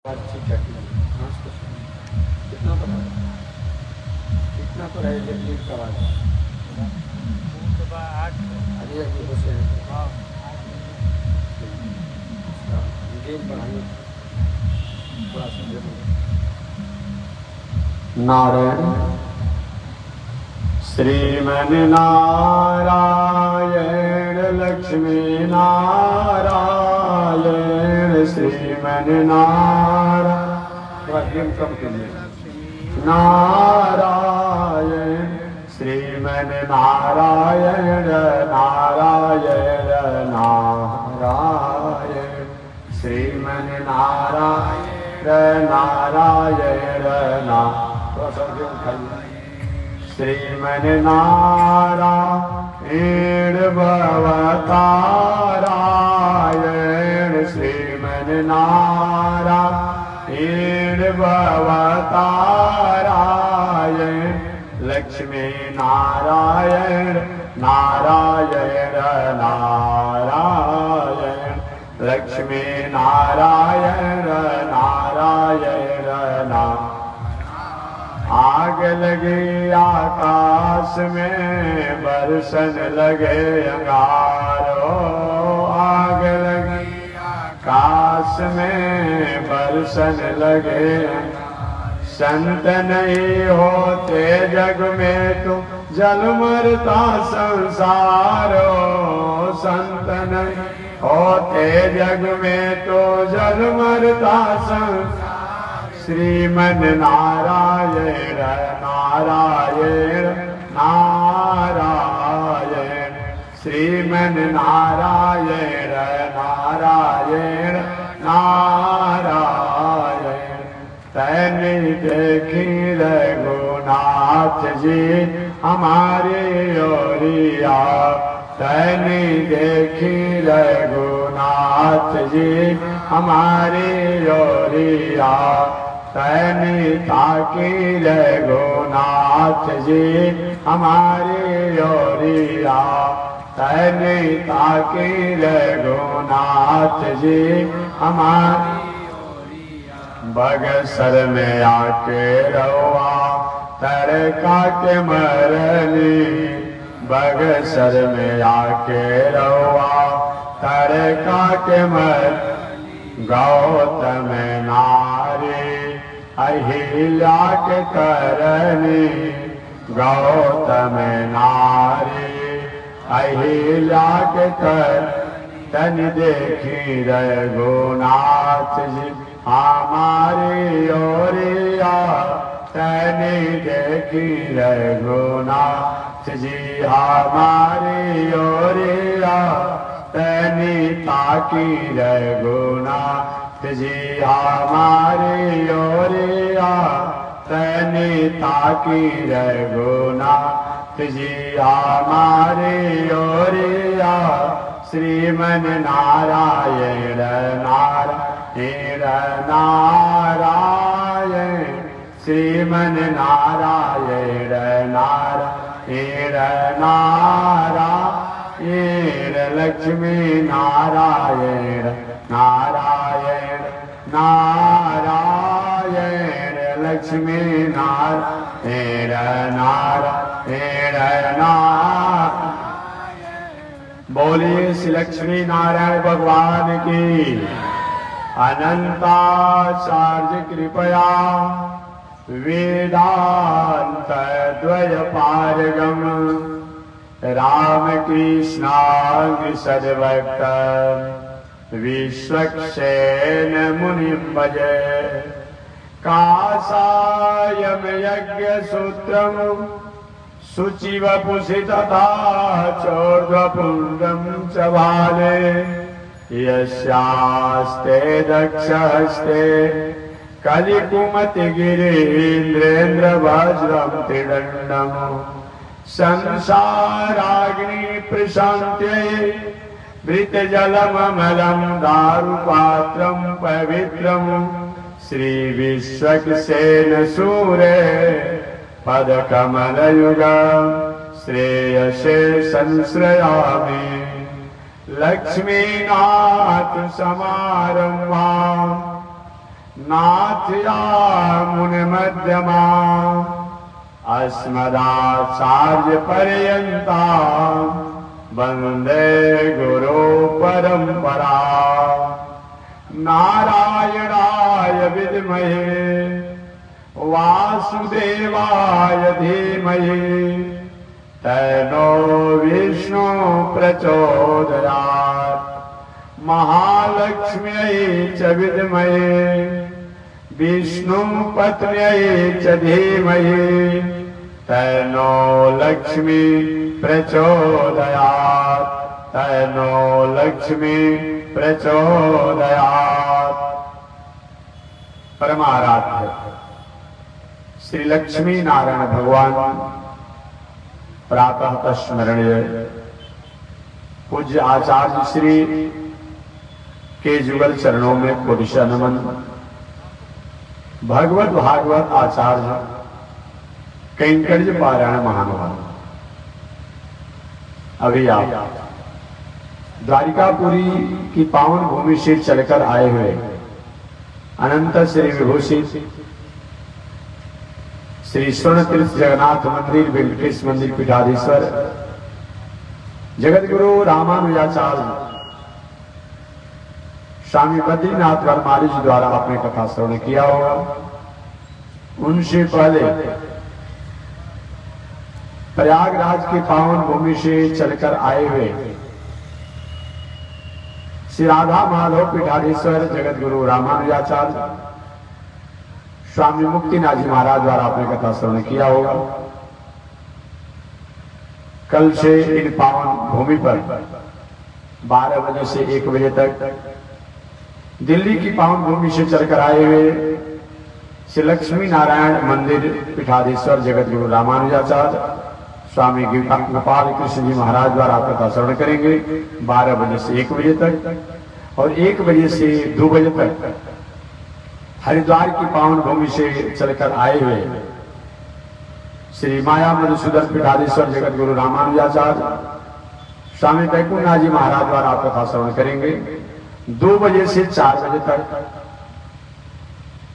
बातचीत करती है। कितना तो है, कितना तो है जगदीप का वाला अरे अभी बसे गेम बढ़ाइए थोड़ा सा। नारायण श्रीमन नारायण लक्ष्मी नारायण श्रीमन नारायण थोड़ा गेम कम करिए। नारायण श्रीमन नारायण नारायण नारायण श्रीमन नारायण नारायण थोड़ा सा गेम खाइए। श्रीमन नारायण भवतारायण श्रीमन नारायण भवतारायण लक्ष्मी नारायण नारायण नारायण लक्ष्मी नारायण नारायण नारायण। आग लगी आकाश में बरसन लगे अंगारो, आग लगी आकाश में बरसन लगे। संत नहीं होते जग में तो जल मरता संसारो, संत नहीं होते जग में तो जल मरता संसार। श्रीमन नारायण नारायण नारायण श्रीमन नारायण नारायण नारायण। तैने देखी रघुनाथ जी हमारे ओरिया, तैने देखी रघुनाथ जी हमारे ओरिया। तैने ताकी रघुनाथ जी हमारे ओरिया, तैने ताकी रघुनाथ जी हमारे ओरिया। बगसर में आके रवा तड़का के मरनी, बगसर में आके रवा तड़का के मर। गौतम नारी अहिल्या के करनी, गौतम नारी अहिल्या के कर। तन देखी रघुनाथ जी हमारी ओरिया, तन देखी रघुनाथ जी हमारी ओरिया। तनी ताकी रघुनाथ जी हमारी ओरिया, तनी ताकी रघुनाथ जी हमारी ओरिया। श्रीमन नारायण नारायण नारायण श्रीमन नारायण नारायण नारायण लक्ष्मी नारायण नारायण नारायण लक्ष्मी नारायण नारायण नारायण। बोलिए श्री लक्ष्मी नारायण भगवान की अनंताचार्य कृपया वेदांत द्वय पारगम रामकृष्णांग सद्भक्त विश्वक्सेन मुनिं भजे। काषायं यज्ञसूत्रं शुचिवपुषि तथा चोर्ध्वपुण्ड्रं च भाले। यस्यास्ते दक्षहस्ते कलिकुमतिगिरीन्द्रेन्द्रवज्रं त्रिदण्डम्। संसाराग्नि प्रशान्त्यै वृतजलममलं दारुपात्रं पवित्रं। श्रीविश्वक्सेन सूरे पदकमलयुगं श्रेयसे संश्रयामि। लक्ष्मीनाथ समारम्भाम् नाथया मुनि मध्यमा अस्मदाचार्य पर्यंता वंदे गुरु परंपरा। नारायणाय विद्महे वासुदेवाय धीमहि तन्नो विष्णु प्रचोदयात्। महालक्ष्म्यै च विद्महे विष्णु पत्न्यै च धीमहि तन्नो लक्ष्मी प्रचोदयात्। तन्नो लक्ष्मी प्रचोदयात्। परमाराध्य श्री लक्ष्मी नारायण भगवान प्रातः स्मरणीय पूज्य आचार्य श्री के जुगल चरणों में कोटिशा नमन। भगवत भागवत आचार्य कैंकर्य पारायण महानुभाव। अभी आप द्वारिकापुरी की पावन भूमि से चलकर आए हुए अनंत श्री विभूषित श्री स्वर्ण तीर्थ जगन्नाथ मंदिर वेंकटेश मंदिर पीठाधीश्वर जगत गुरु रामानुजाचार्य स्वामी बद्रीनाथ वर्माली जी द्वारा अपने कथा श्रवण किया होगा। उनसे पहले प्रयागराज की पावन भूमि से चलकर आए हुए श्री राधा माधव पीठाधीश्वर जगत गुरु रामानुजाचार्य स्वामी मुक्तिनाथ जी महाराज द्वारा अपने कथा श्रवण किया होगा। कल से इन पावन भूमि पर 12 बजे से 1 बजे तक दिल्ली की पावन भूमि से चलकर आए हुए श्री लक्ष्मी नारायण मंदिर पीठाधीश्वर जगत गुरु रामानुजाचार्य स्वामी गोपाल कृष्ण जी महाराज द्वारा कथा श्रवण करेंगे 12 बजे से 1 बजे तक। और 1 बजे से 2 बजे तक हरिद्वार की पावन भूमि से चलकर आए हुए श्री माया मधुसूदन पीठाधीश्वर जगत गुरु रामानुजाचार्य स्वामी बैकुंठनाथ जी महाराज द्वारा कथा श्रवण करेंगे 2 बजे से 4 बजे तक।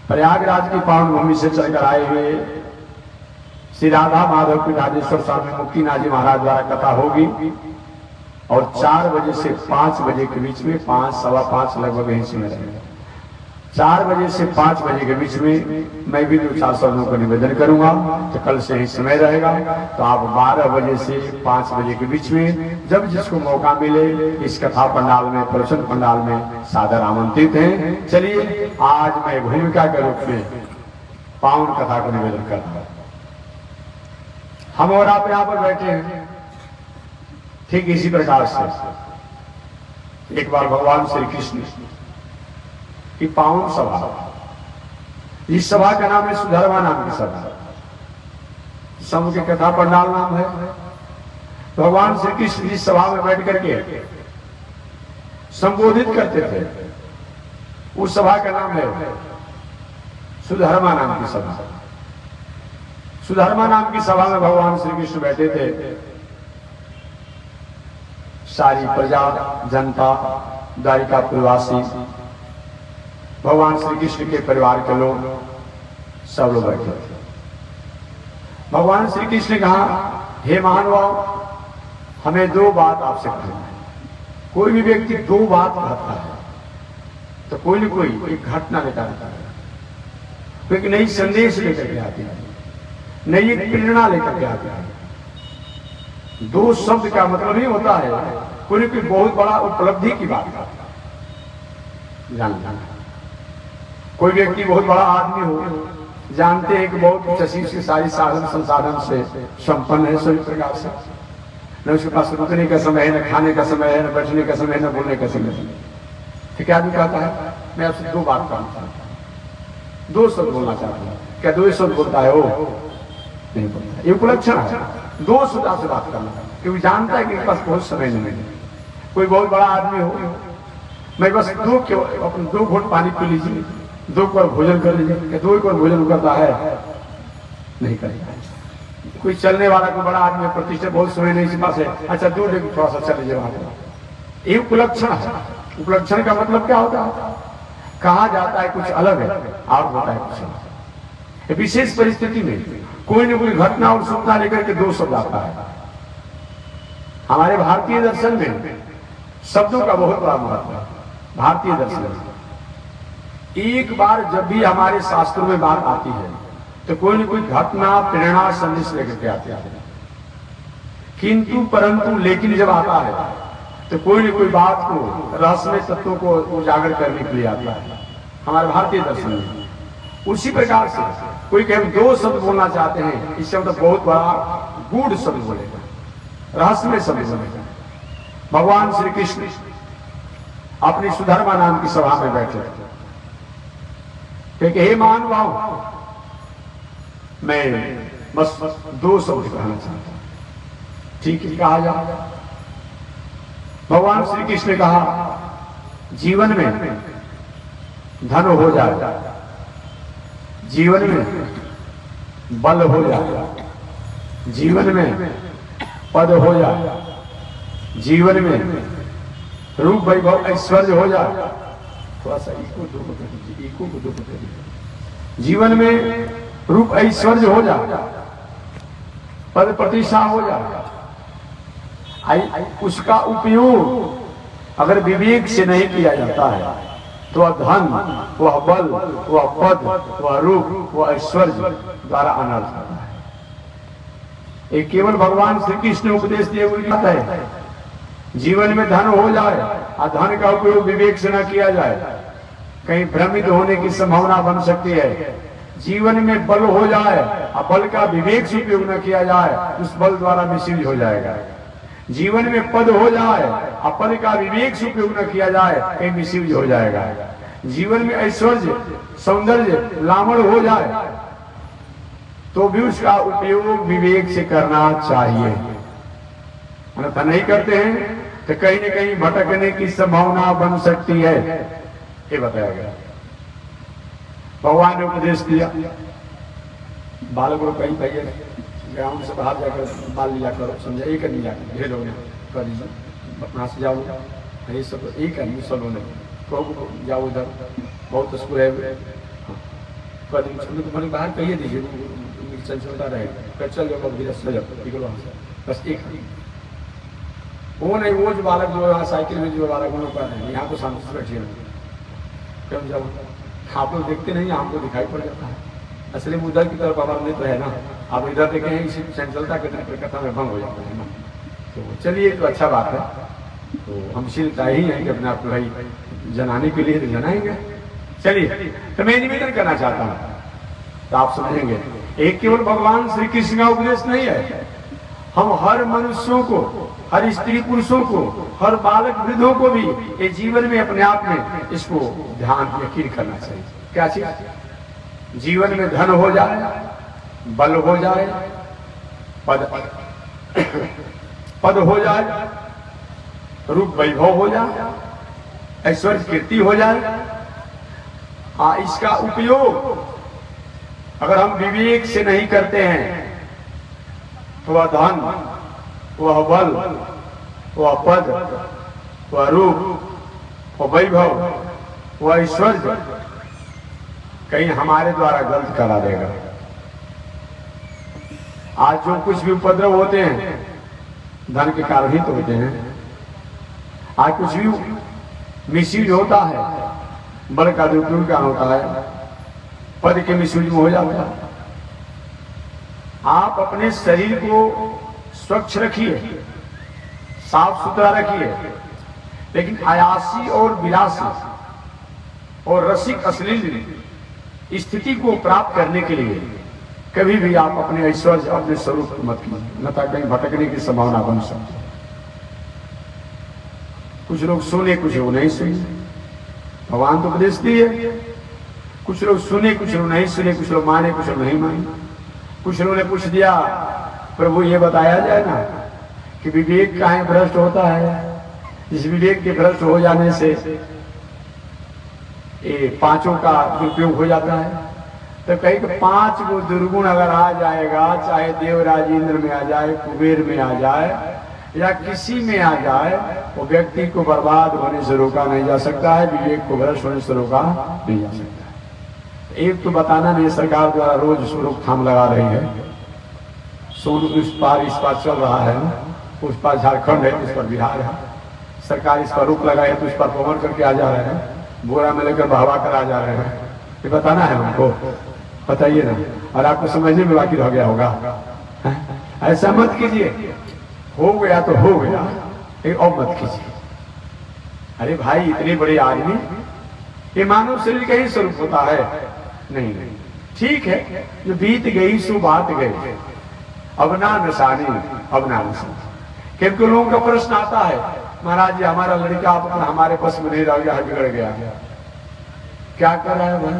प्रयागराज की पावन भूमि से चलकर आए हुए श्री राधा माधव पीठाधीश्वर स्वामी मुक्तिनाथ जी महाराज द्वारा कथा होगी। और 4 बजे से 5 बजे के बीच में 5, सवा 5 लगभग यहीं समय रहेगा। 4 बजे से 5 बजे के बीच में मैं भी 2-4 शब्दों को निवेदन करूंगा। तो कल से ही समय रहेगा। तो आप 12 बजे से 5 बजे के बीच में जब जिसको मौका मिले इस कथा पंडाल में प्रवचन पंडाल में सादर आमंत्रित हैं। चलिए आज मैं भूमिका के रूप में पावन कथा को निवेदन करता हूं। हम और आप यहाँ पर बैठे हैं ठीक इसी प्रकार से एक बार भगवान श्री कृष्ण की पावन सभा, इस सभा का नाम है सुधर्मा नाम की सभा। समूह की कथा पंडाल नाम है। भगवान श्री कृष्ण इस सभा में बैठ करके संबोधित करते थे। उस सभा का नाम है सुधर्मा नाम की सभा। सुधर्मा नाम की सभा में भगवान श्री कृष्ण बैठे थे। सारी प्रजा जनता द्वारिकापुरवासी भगवान श्री कृष्ण के परिवार के लोग सब लोग बैठे थे। भगवान श्री कृष्ण ने कहा, हे महानुभाव, हमें 2 बात आपसे कहना है। कोई भी व्यक्ति 2 बात कहता है तो कोई न कोई एक घटना लेकर आता है, कोई नई संदेश लेकर के आती है, नई प्रेरणा लेकर के आती है। 2 शब्द का मतलब ही होता है कोई कोई बहुत बड़ा उपलब्धि की बात जानना। कोई व्यक्ति बहुत बड़ा आदमी हो, जानते हैं कि बहुत चशीर से सारी साधन संसाधन से संपन्न है सभी प्रकार से, न उसके पास रुकने का समय है, न खाने का समय है, न बैठने का समय है, न बोलने का समय है। तो क्या आदमी कहता है, मैं आपसे 2 बात कहना चाहता हूँ, 2 शब्द बोलना चाहता हूँ। क्या 2 शब्द बोलता है? वो नहीं बोलता। ये उपलक्षण है 2 शब्द आपसे बात करना, क्योंकि जानता है कि मेरे पास बहुत समय नहीं है। कोई बहुत बड़ा आदमी हो, मैं बस 2 घूंट पानी पी लीजिए, 2 बार भोजन कर लीजिए। 2 बार भोजन करता है? नहीं करेगा। कोई चलने वाला कोई बड़ा आदमी प्रतिष्ठा बहुत समय नहीं पास है, अच्छा 2 दिन थोड़ा सा चल लीजिए वहां पर। ये उपलक्षण है। उपलक्षण का मतलब क्या होता है? कहा जाता है कुछ अलग है और होता है कुछ अलग। विशेष परिस्थिति में कोई न कोई घटना और सूचना लेकर के दो शब्द आता है। हमारे भारतीय दर्शन में शब्दों का बहुत बड़ा महत्व है। भारतीय दर्शन में एक बार जब भी हमारे शास्त्रों में बात आती है तो कोई न कोई घटना, प्रेरणा, संदेश लेकर के आते हैं। किंतु परंतु लेकिन जब आता है तो कोई न कोई बात को, रहस्यमय तत्वों को उजागर करने के लिए आता है हमारे भारतीय दर्शन में। उसी प्रकार से कोई कहीं दो शब्द बोलना चाहते हैं, इस शब्द बहुत बड़ा गूढ़ शब्द बोलेगा, रहस्यमय शब्द बोलेगा। भगवान श्री कृष्ण अपनी सुधर्मा नाम की सभा में बैठे क्योंकि हे महानुभाव, मैं बस दो शब्द कहना चाहता हूं। ठीक है, कहा जाए। भगवान श्री कृष्ण ने कहा, जीवन में धन हो जाए, जीवन में बल हो जाए, जीवन में पद हो जाए, जीवन में रूप वैभव ऐश्वर्य हो जाए। थोड़ा सा इको को दो जीवन में रूप ऐश्वर्य हो जाए, पद प्रतिष्ठा हो जाए, उसका उपयोग अगर विवेक से नहीं किया जाता है तो वह धन, वह बल, वह पद, वह रूप, वह ऐश्वर्य द्वारा अनर्थ होता है। ये केवल भगवान श्री कृष्ण उपदेश दिए हुए बात है। जीवन में धन हो जाए और धन का उपयोग विवेक से न किया जाए, कहीं भ्रमित होने की संभावना बन सकती है। जीवन में बल हो जाए और बल का विवेक से उपयोग न किया जाए, उस बल द्वारा मिसयूज हो जाएगा। जीवन में पद हो जाए और पद का विवेक से उपयोग न किया जाए, कहीं मिसयूज हो जाएगा। जीवन में ऐश्वर्य, सौंदर्य, लामड़ हो जाए तो भी उसका उपयोग विवेक से करना चाहिए। अन्यथा नहीं करते हैं तो कहीं न कहीं भटकने की संभावना बन सकती है। ये बताया गया। भगवान ने उपदेश दिया, बालक को कहीं कहिए ग्राउंड से बाहर जाकर बाल लिया करो, समझा, एक नहीं जाकर ढेर हो कर वहाँ से जाओ, ये सब एक आदमी सब होने को जाओ उधर, बहुत स्कूल है, कर तो मैंने बाहर कहिए दीजिए, चलता रहेगा, चल जाओ निकलो वहाँ से, बस एक वो नहीं, वो जो बालक जो है साइकिल में जो बालक वो पर है, यहाँ तो शांति से बैठिए क्यों जाओ। आप लोग देखते नहीं, आपको दिखाई पड़ जाता है। असली उधर की तरफ हमारा तो है ना, आप इधर देखे हैं, इसी चंचलता के कथा में भंग हो जाता है ना। तो चलिए, तो अच्छा बात है। तो हम शीलता ही हैं कि अपने आप को भाई जनाने के लिए तो जनाएंगे। चलिए, तो मैं निवेदन करना चाहता हूँ, तो आप समझेंगे एक केवल भगवान श्री कृष्ण का उपदेश नहीं है, हम हर मनुष्यों को, हर स्त्री पुरुषों को, हर बालक वृद्धों को भी ये जीवन में अपने आप में इसको ध्यान यकीन करना चाहिए। क्या चीज? जीवन में धन हो जाए, बल हो जाए, पद हो जाए, रूप वैभव हो जाए, ऐश्वर्य कीर्ति हो जाए। इसका उपयोग अगर हम विवेक से नहीं करते हैं तो वह धन, वह बल, वह पद, वह रूप, वह वैभव, वह ऐश्वर्य कहीं हमारे द्वारा गलत करा देगा। आज जो कुछ भी उपद्रव होते हैं धन के कारण ही तो होते हैं। आज कुछ भी मिसयूज होता है, बल का दुरुपयोग का होता है, पद के मिसयूज में हो जाता है। आप अपने शरीर को स्वच्छ रखिए, साफ सुथरा रखिए, लेकिन आयासी और विलासी और रसिक अश्लील स्थिति को प्राप्त करने के लिए कभी भी आप अपने ऐश्वर्य, अपने स्वरूप को मत कीजिए, न तो कहीं भटकने की संभावना बन सकती है। कुछ लोग सुने, कुछ लोग नहीं सुने, भगवान तो उपदेश दिए। कुछ लोग सुने, कुछ लोग नहीं सुने, कुछ लोग माने, कुछ लोग नहीं माने। कुछ लोगों ने पूछ दिया, प्रभु ये बताया जाए ना कि विवेक काहे भ्रष्ट होता है। इस विवेक के भ्रष्ट हो जाने से ये पांचों का दुरुपयोग हो जाता है। तो कहीं 5 को दुर्गुण अगर आ जाएगा, चाहे देवराज इंद्र में आ जाए, कुबेर में आ जाए, या किसी में आ जाए, वो व्यक्ति को बर्बाद होने से रोका नहीं जा सकता है, विवेक को भ्रष्ट होने से रोका नहीं जा सकता है। एक तो बताना नहीं, सरकार द्वारा रोज रोकथाम लगा रही है। सोन इस पार चल रहा है, उस पार झारखंड है, इस पर बिहार है। सरकार इस पर रोक लगाए तो इस पर पवन करके आ जा रहे हैं, बोरा में लेकर बहवा कर आ जा रहे हैं। ये बताना है हमको, बताइए ना। और आपको समझने में बाकी रह गया होगा। ऐसा मत कीजिए, हो गया तो हो गया, और मत कीजिए। अरे भाई, इतने बड़े आदमी, ये मानव शरीर का ही स्वरूप होता है? नहीं, ठीक है, जो बीत गई सो बात गई, अब ना निशानी, अब ना निशानी। क्योंकि लोगों का प्रश्न आता है, महाराज जी हमारा लड़का अपना हमारे पास में नहीं रह गया है, बिगड़ गया, क्या कर रहा है भाई?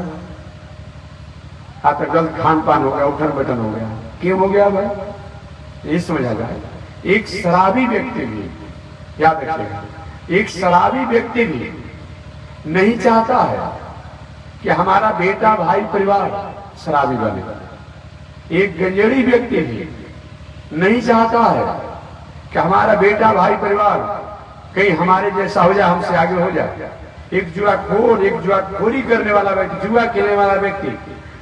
तो गलत खान पान हो गया, उठन बैठन हो गया, क्यों हो गया भाई? ये समझा जाए। एक शराबी व्यक्ति भी, याद रखिएगा, एक शराबी व्यक्ति भी नहीं चाहता है कि हमारा बेटा भाई परिवार शराबी बने। एक गंजेड़ी व्यक्ति भी नहीं चाहता है कि हमारा बेटा भाई परिवार कहीं हमारे जैसा हो जाए, हमसे आगे हो जाए। एक जुआखोर, एक जुआखोरी करने वाला व्यक्ति, जुआ खेलने वाला व्यक्ति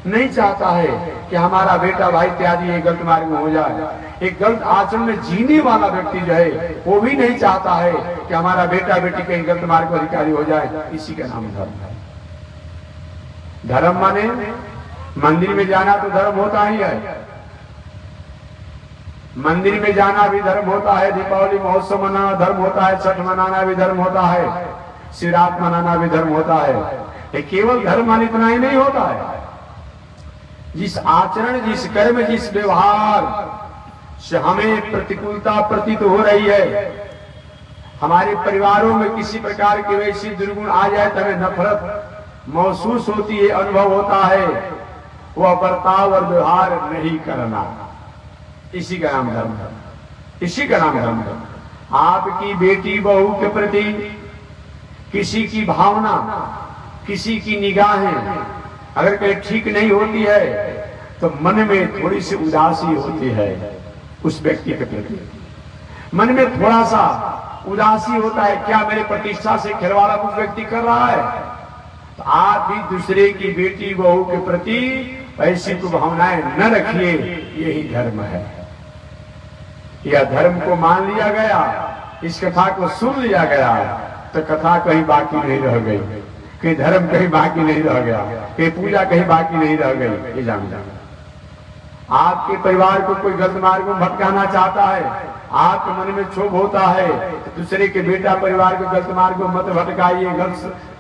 नहीं चाहता है कि हमारा बेटा भाई इत्यादि एक गलत मार्ग में हो जाए। एक गलत आचरण में जीने वाला व्यक्ति जो है, वो भी नहीं चाहता है कि हमारा बेटा बेटी कहीं गलत मार्ग पर अधिकारी हो जाए। इसी का नाम धर्म है। धर्म माने मंदिर में जाना तो धर्म होता ही है, मंदिर में जाना भी धर्म होता है, दीपावली महोत्सव मनाना धर्म होता है, छठ मनाना भी धर्म होता है, शिवरात्रि मनाना भी धर्म होता है। ये केवल धर्म मान इतना ही नहीं होता है। जिस आचरण, जिस कर्म, जिस व्यवहार से हमें प्रतिकूलता प्रतीत हो रही है, हमारे परिवारों में किसी प्रकार के वैसी दुर्गुण आ जाए तो हमें नफरत महसूस होती है, अनुभव होता है, वह बर्ताव और व्यवहार नहीं करना, इसी का नाम धर्म है। इसी का नाम धर्म है। आपकी बेटी बहू के प्रति किसी की भावना, किसी की निगाहें अगर कहीं ठीक नहीं होती है तो मन में थोड़ी सी उदासी होती है उस व्यक्ति के प्रति। मन में थोड़ा सा उदासी होता है, क्या मेरे प्रतिष्ठा से खिलवाड़ कुछ व्यक्ति कर रहा है? तो आप भी दूसरे की बेटी बहू के प्रति ऐसी भावनाएं न रखिए, यही धर्म है। यह धर्म को मान लिया गया, इस कथा को सुन लिया गया तो कथा कहीं बाकी नहीं रह गई, कि धर्म कहीं बाकी नहीं रह गया, कि पूजा कहीं बाकी नहीं रह गई। ये जान जाना, आपके परिवार को कोई गलत मार्ग में भटकाना चाहता है, आपके मन में क्षोभ होता है, दूसरे के बेटा परिवार को गलत मार्ग में मत भटकाइए,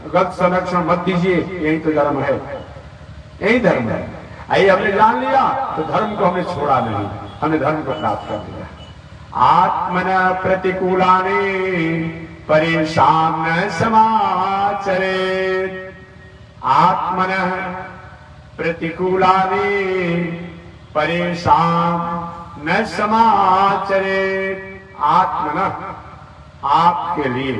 गलत संरक्षण मत दीजिए। यही तो धर्म है, यही धर्म है। आई हमने जान लिया तो धर्म को हमने छोड़ा नहीं, हमने धर्म को प्राप्त कर लिया। आत्मन प्रतिकूलाने परेशान न समाचरे, आत्मन प्रतिकूलाने परेशान न समाचरे। आत्मन, आपके लिए,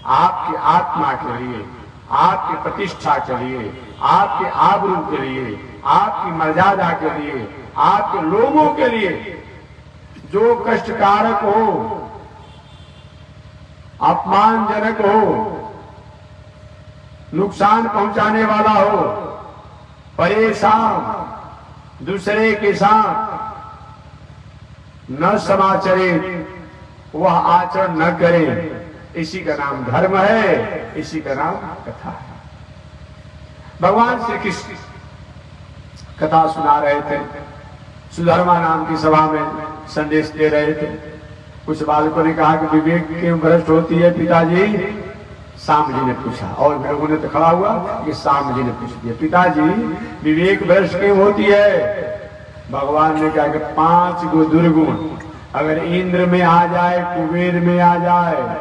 आपकी आत्मा के लिए, आपकी प्रतिष्ठा के लिए, आपके आबरू के लिए, आपकी मर्यादा के लिए, आपके लोगों के लिए जो कष्टकारक हो, अपमानजनक हो, नुकसान पहुंचाने वाला हो, परेशान दूसरे के साथ न समाचरे, वह आचरण न करे, इसी का नाम धर्म है, इसी का नाम कथा है। भगवान श्री कृष्ण कथा सुना रहे थे, सुधर्मा नाम की सभा में संदेश दे रहे थे। कुछ बालकों ने कहा कि विवेक क्यों भ्रष्ट होती है पिताजी? शाम जी ने पूछा, और लोगों ने तो खड़ा हुआ कि शाम जी ने पूछ दिया, पिताजी विवेक भ्रष्ट क्यों होती है? भगवान ने कहा कि 5 गो दुर्गुण अगर इंद्र में आ जाए, कुबेर में आ जाए,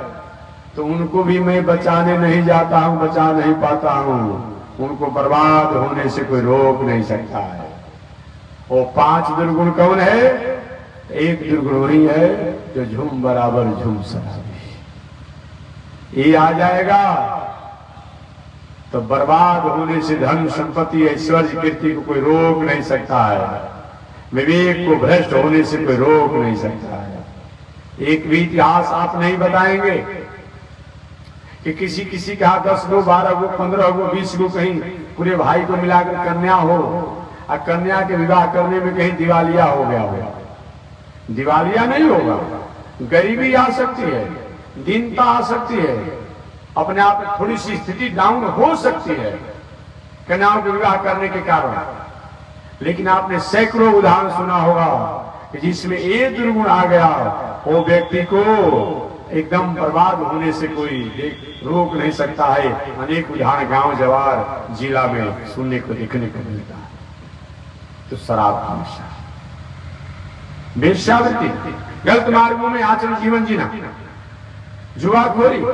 तो उनको भी मैं बचाने नहीं जाता हूं, बचा नहीं पाता हूं, उनको बर्बाद होने से कोई रोक नहीं सकता है। वो 5 दुर्गुण कौन है? एक दुर्गुण वही है जो झूम बराबर झूम शराबी, ये आ जाएगा तो बर्बाद होने से धन संपत्ति ऐश्वर्य कीर्ति को कोई रोक नहीं सकता है, विवेक को भ्रष्ट होने से कोई रोक नहीं सकता है। एक भी इतिहास आप नहीं बताएंगे कि किसी किसी का 10 गो 12 गो 15 गो 20 गो कहीं पूरे भाई को मिलाकर कन्या हो और कन्या के विवाह करने में कहीं दिवालिया हो गया हो। दिवालिया नहीं होगा, गरीबी आ सकती है, दीनता आ सकती है, अपने आप में थोड़ी सी स्थिति डाउन हो सकती है कन्याओं के विवाह करने के कारण। लेकिन आपने सैकड़ों उदाहरण सुना होगा कि जिसमें ये दुर्गुण आ गया वो व्यक्ति को एकदम बर्बाद होने से कोई रोक नहीं सकता है। अनेक उदाहरण गांव जवार जिला में सुनने को देखने को मिलता है। तो शराब का नशा, वेश्यावृत्ति, गलत मार्गों में आचरण जीवन जीना, जुआखोरी को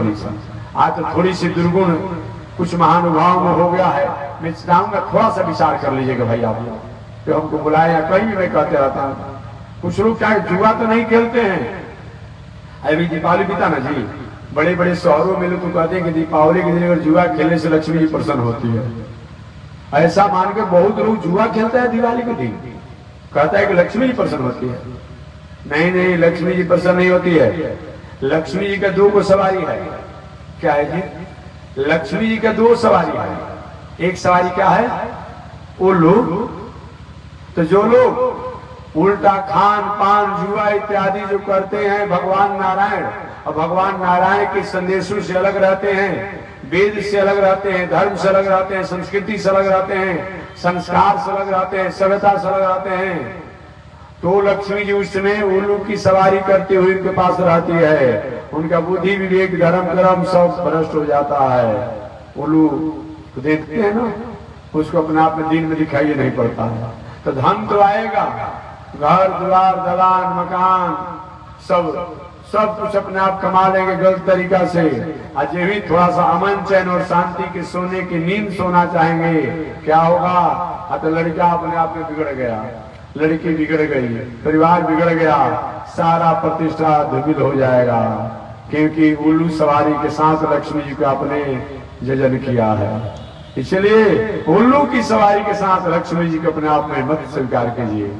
नहीं। आज तो थोड़ी सी दुर्गुण कुछ महानुभाव में हो गया है। मैं चाहूंगा थोड़ा सा विचार कर लीजिएगा भाई आप लोग, तो हमको बुलाए या कहीं भी मैं कहते रहता हूँ। कुछ लोग क्या जुआ तो नहीं खेलते हैं। अभी दीपावली बीता ना जी, बड़े बड़े शहरों में लोग तो कहते हैं कि दीपावली के दिन अगर जुआ खेलने से लक्ष्मी जी प्रसन्न होती है। ऐसा मान के बहुत लोग जुआ खेलता है दिवाली के दिन, कहता है कि लक्ष्मी जी प्रसन्न होती है। नहीं नहीं, लक्ष्मी जी प्रसन्न नहीं होती है। लक्ष्मी जी का 2 को सवारी है। क्या है जी? लक्ष्मी जी का 2 सवारी है। एक सवारी क्या है? वो लोग तो जो लोग उल्टा खान पान जुआ इत्यादि जो करते हैं भगवान नारायण, और भगवान नारायण के संदेशों से अलग रहते हैं, वेद से अलग रहते हैं, धर्म से अलग रहते हैं, संस्कृति से अलग रहते हैं, संस्कार से अलग रहते हैं, सभ्यता से अलग रहते हैं, तो लक्ष्मी जी उस समय उल्लू की सवारी करते हुए उनके पास रहती है। उनका बुद्धि विवेक धर्म कर्म सब भ्रष्ट हो जाता है। उल्लू तो देखते हैं ना, उसको अपने आप में दिन में दिखाई नहीं पड़ता है। तो धन तो आएगा, घर द्वार दलान मकान सब कुछ अपने आप कमा लेंगे गलत तरीका से। आज भी थोड़ा सा अमन चैन और शांति के सोने की नींद सोना चाहेंगे, क्या होगा? तो लड़का अपने आप में बिगड़ गया, लड़की बिगड़ गई, परिवार बिगड़ गया, सारा प्रतिष्ठा धूमिल हो जाएगा, क्योंकि उल्लू सवारी के साथ लक्ष्मी जी को आपने जजन किया है। इसलिए उल्लू की सवारी के साथ लक्ष्मी जी को अपने आप में मत स्वीकार कीजिए।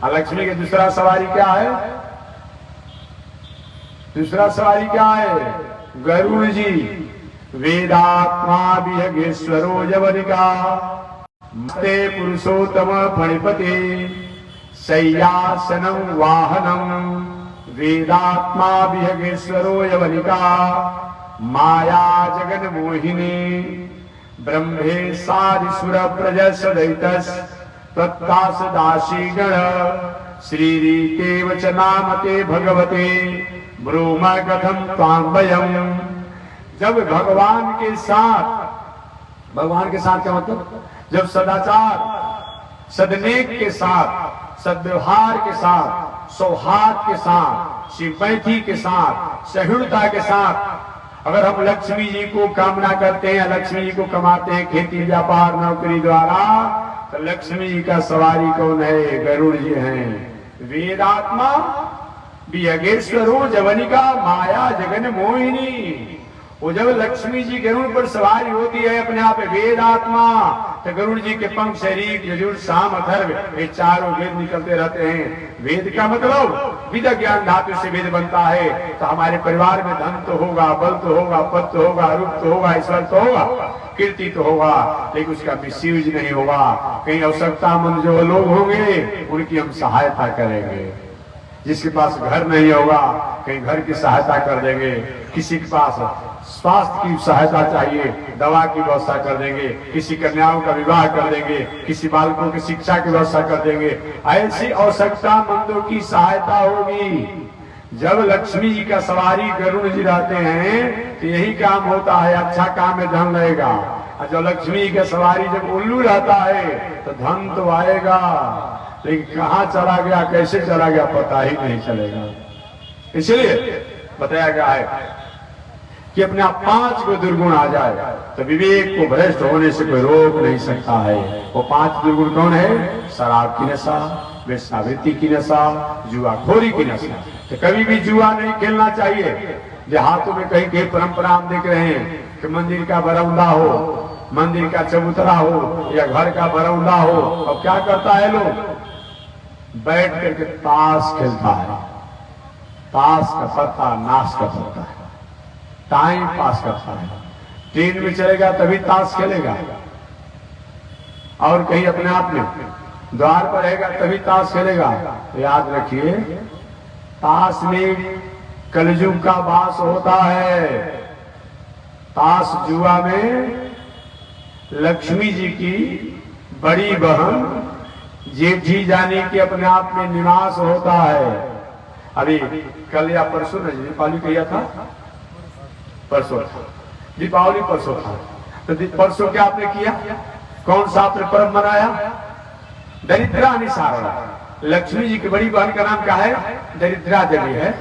लक्ष्मी के दूसरा सवारी क्या है? दूसरा सवारी क्या है? गरुड़ जी। वेदात्मा विहगेश्वरो जवनिका मते पुरुषोत्तम फणिपते शय्यासनं वाहनम वेदात्मा विहगेश्वरो यवनिका माया जगन मोहिनी ब्रह्मेशादिसुर प्रजस दैतस तत्काश दासी गण श्रीरीते वचनामते भगवते ब्रूम कथम तांबयम। जब भगवान के साथ क्या मतलब? जब सदाचार सदनेक के साथ, सद्व्यवहार के साथ, सौहार्द के साथ, शिवपैथी के साथ, सहिष्णुता के साथ अगर हम लक्ष्मी जी को कामना करते हैं, लक्ष्मी जी को कमाते हैं खेती व्यापार नौकरी द्वारा, तो लक्ष्मी जी का सवारी कौन है? गरुड़ जी हैं। वेदात्मा विहगेश्वरो जवनिका माया जगन मोहिनी। वो जब लक्ष्मी जी गरुड़ पर सवारी होती है अपने आप वेद आत्मा, तो गरुड़ जी के पंख शरीर यजुर साम अथर्व ये चारों वेद निकलते रहते हैं। वेद का मतलब विद ज्ञान धातु से वेद बनता है। तो हमारे परिवार में धन तो होगा, बल तो होगा, पद तो होगा, रूप तो होगा, ईश्वर तो होगा, कीर्ति तो होगा, लेकिन उसका मिसयूज नहीं होगा। कहीं आवश्यकतामंद जो लोग होंगे उनकी हम सहायता करेंगे। जिसके पास घर नहीं होगा कहीं घर की सहायता कर देंगे, किसी के पास स्वास्थ्य की सहायता चाहिए दवा की व्यवस्था कर देंगे, किसी कन्याओं का विवाह कर देंगे, किसी बालकों की शिक्षा की व्यवस्था कर देंगे। ऐसी आवश्यकतामंदों की सहायता होगी। जब लक्ष्मी जी का सवारी गरुड़ जी रहते हैं तो यही काम होता है, अच्छा काम में धन रहेगा। और जब लक्ष्मी का सवारी जब उल्लू रहता है तो धन तो आएगा, लेकिन कहाँ चला गया कैसे चला गया पता ही नहीं चलेगा। इसलिए बताया गया है कि अपने आप 5 को दुर्गुण आ जाए तो विवेक को भ्रष्ट होने से कोई रोक नहीं सकता है। वो 5 दुर्गुण कौन है? शराब की नशा, वेश्यावृत्ति की नशा, जुआखोरी की नशा। तो कभी भी जुआ नहीं खेलना चाहिए। देहातों में कहीं कहीं परंपरा हम देख रहे हैं कि मंदिर का बरौंदा हो, मंदिर का चबूतरा हो या घर का बरौंदा हो, और क्या करता है लोग? बैठ करके ताश खेलता है, ताश का पत्ता नाश कर सकता है, टाइम पास करता है। ट्रेन में चलेगा तभी ताश खेलेगा, और कहीं अपने आप में द्वार पर रहेगा तभी ताश खेलेगा। तो याद रखिए, ताश में कलयुग का वास होता है। ताश जुआ में लक्ष्मी जी की बड़ी बहन जेठी जानी के अपने आप में निवास होता है। अभी कल या परसों न दीपावली किया था, परसों था दीपावली, परसों था। तो परसों क्या आपने किया, कौन सा आपने पर्व मनाया? दरिद्रा निसारणा। लक्ष्मी जी की बड़ी बहन का नाम क्या है? दरिद्रा देवी है,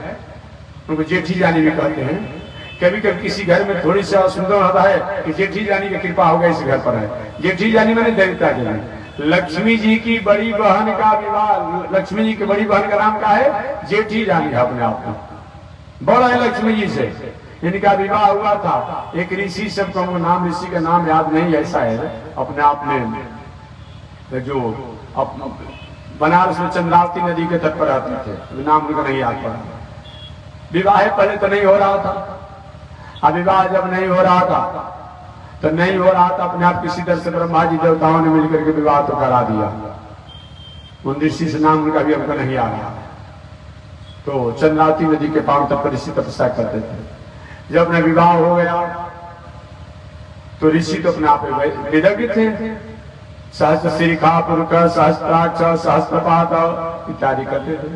उनको जेठी जानी भी कहते हैं। कभी कभी किसी घर में थोड़ी सा सुंदर होता है कि जेठी जानी की कृपा हो गई इस घर पर है। जेठी जानी मैंने दरिद्रा देवी। लक्ष्मी जी की बड़ी बहन का विवाह, लक्ष्मी जी की बड़ी बहन का नाम क्या है? जेठी जानी है अपने आप में, बड़ा है लक्ष्मी जी से। इनका विवाह हुआ था एक ऋषि, सबको नाम ऋषि का नाम याद नहीं, ऐसा है अपने आप में, जो बनारस में चंद्रावती नदी के तट पर रहते थे, नाम उनका नहीं याद पड़ा। विवाह पहले तो नहीं हो रहा था, अब विवाह जब नहीं हो रहा था तो नहीं हो रहा था, अपने आप किसी तरह से ब्रह्मा जी देवताओं ने मिलकर के विवाह तो करा दिया। उन ऋषि से नाम उनका भी हमको नहीं आ रहा। तो चंद्रावती नदी के पांव तट पर ऋषि तपस्या करते थे। जब अपना विवाह हो गया तो ऋषि तो अपने आप विदग्ध थे, सहस्त्र शिखा पुरुष, सहस्त्राक्ष, सहस्त्रपात इत्यादि करते थे।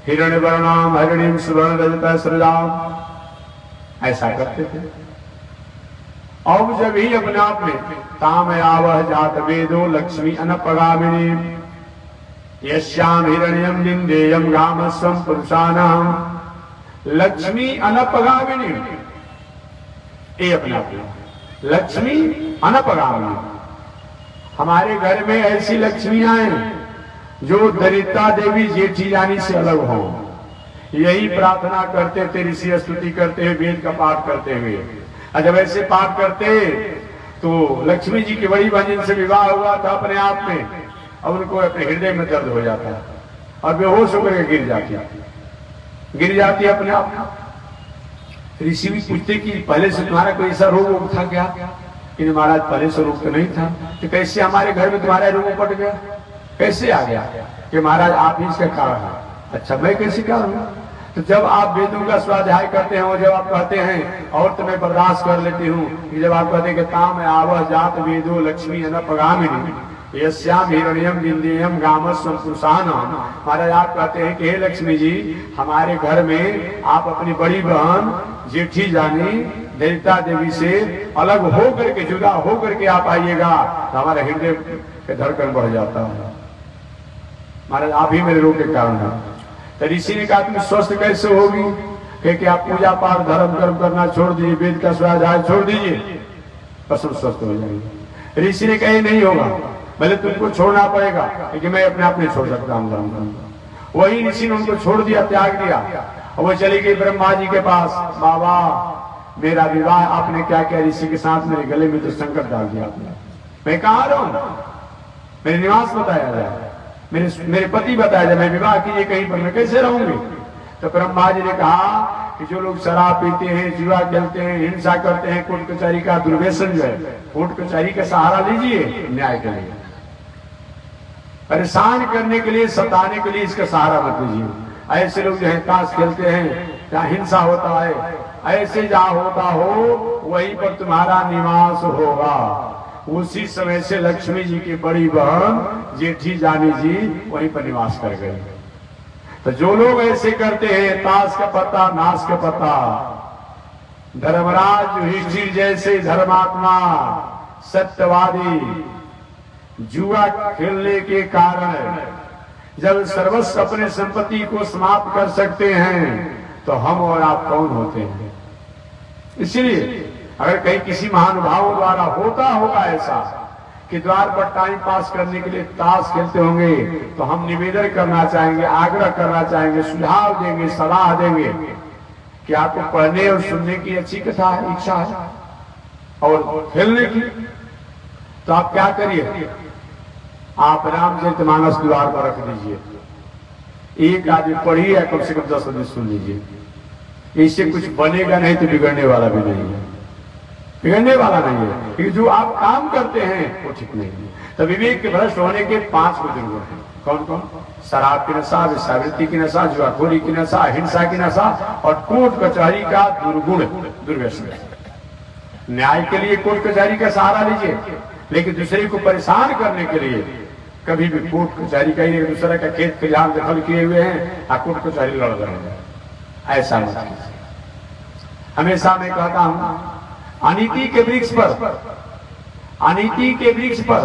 हिरण्य वर्णाम हरिणीम सुवर्ण रजत सृजाम, ऐसा करते थे। अब जब ही अपने आप में ताम आवह जात वेदो लक्ष्मी अनपगामिनी यश्याम हिरण्यम निंदेयम गामस्वम पुरुषानाम, लक्ष्मी अनपगामिनी, ये अपने आप में लक्ष्मी अनपगामिनी। हमारे घर में ऐसी लक्ष्मियां हैं जो दरिद्रा देवी जेठी जानी से अलग हो। यही प्रार्थना करते थे ऋषि, स्तुति करते हुए, वेद का पाठ करते हुए। और जब ऐसे पाठ करते तो लक्ष्मी जी की बड़ी बहन से विवाह हुआ था अपने आप में, अब उनको अपने हृदय में दर्द हो जाता है और बेहोश होकर गिर जाती अपने आप। ऋषि भी पूछते कि पहले से तुम्हारा कोई ऐसा रोग था क्या? कि महाराज पहले से रोग तो नहीं था। तो कैसे हमारे घर में तुम्हारा रोग पट गया, कैसे आ गया? कि महाराज आप ही इसका कारण है। अच्छा, मैं कैसे कारण हूँ? तो जब आप वेदों का स्वाध्याय करते हैं और जब आप कहते हैं, और तो मैं बर्दाश्त कर लेती हूँ, कि जब आप कहते हैं कि ताम आवह जात वेदो लक्ष्मी अनपगामिनी यस्याम हिरण्यम निंदेयम गामस्वम पुरुषानाम, महाराज आप कहते हैं कि हे लक्ष्मी जी, हमारे घर में आप अपनी बड़ी बहन जेठी जानी दरिद्रा देवी से अलग हो करके, जुदा हो करके आप आइएगा तो हमारे हृदय के धड़कन बढ़ जाता है। महाराज आप ही मेरे रोग के कारण हैं। तो ऋषि ने कहा तुम स्वस्थ कैसे होगी? कि आप पूजा पाठ धर्म कर्म करना छोड़ दीजिए, वेद का स्वाध्याय छोड़ दीजिए, बस स्वस्थ हो जाएंगे। ऋषि ने कहा नहीं होगा, भले तुमको छोड़ना पड़ेगा, लेकिन मैं अपने आप नहीं छोड़ सकता हूँ। वही ऋषि ने उनको छोड़ दिया, त्याग दिया, और वो चली गई ब्रह्मा जी के पास। बाबा मेरा विवाह आपने क्या किया ऋषि के साथ, मेरे गले में तो संकट डाल दिया आपने। मैं कहाँ रहूं? मेरे निवास बताया जाए, मेरे पति बताया जाए, मैं विवाह कीजिए कहीं पर, मैं कैसे रहूंगी? तो ब्रह्मा जी ने कहा कि जो लोग शराब पीते हैं, जुआ खेलते हैं, हिंसा करते हैं, कोर्ट कचहरी का दुर्व्यसन जो है, कोर्ट कचहरी का सहारा लीजिए न्याय के लिए। परेशान करने के लिए, सताने के लिए इसका सहारा मत लीजिए। ऐसे लोग जो है ताश खेलते हैं, जहाँ हिंसा होता है, ऐसे जहाँ होता हो वहीं पर तुम्हारा निवास होगा। उसी समय से लक्ष्मी जी की बड़ी बहन जेठी जानी जी वहीं पर निवास कर गई। तो जो लोग ऐसे करते हैं, ताश का पत्ता नाश का पत्ता, धर्मराज युधिष्ठिर जैसे धर्मात्मा सत्यवादी जुआ खेलने के कारण जब सर्वस्व अपने संपत्ति को समाप्त कर सकते हैं, तो हम और आप कौन होते हैं? इसलिए अगर कहीं किसी महानुभावों द्वारा होता होगा ऐसा कि द्वार पर टाइम पास करने के लिए ताश खेलते होंगे, तो हम निवेदन करना चाहेंगे, आग्रह करना चाहेंगे, सुझाव देंगे, सलाह देंगे कि आपको पढ़ने और सुनने की अच्छी कथा है, इच्छा है और खेलने की, तो आप क्या करिए, आप रामचरितमानस द्वार पर रख दीजिए। एक आदमी पढ़िए या कम से कम 10 आदमी सुन लीजिए। इससे कुछ बनेगा नहीं तो बिगड़ने वाला भी नहीं है, बिगड़ने वाला नहीं है, क्योंकि जो आप काम करते हैं वो ठीक नहीं है। तो विवेक के भ्रष्ट होने के 5 दुर्गुण हैं। कौन कौन? शराब की नशा, वेश्यावृत्ति की नशा, जुआखोरी की नशा, हिंसा की नशा और कोर्ट कचहरी का दुर्गुण, दुर्व्यसन। न्याय के लिए कोर्ट कचहरी का सहारा लीजिए, लेकिन दूसरे को परेशान करने के लिए कभी भी कोर्ट कचहरी का ही दूसरे का खेत खलिहान दखल किए हुए हैं और कोर्ट कचहरी लड़ रहे हैं, ऐसा मत कीजिए। हमेशा मैं कहता हूं, अनीति के वृक्ष पर, अनीति के वृक्ष पर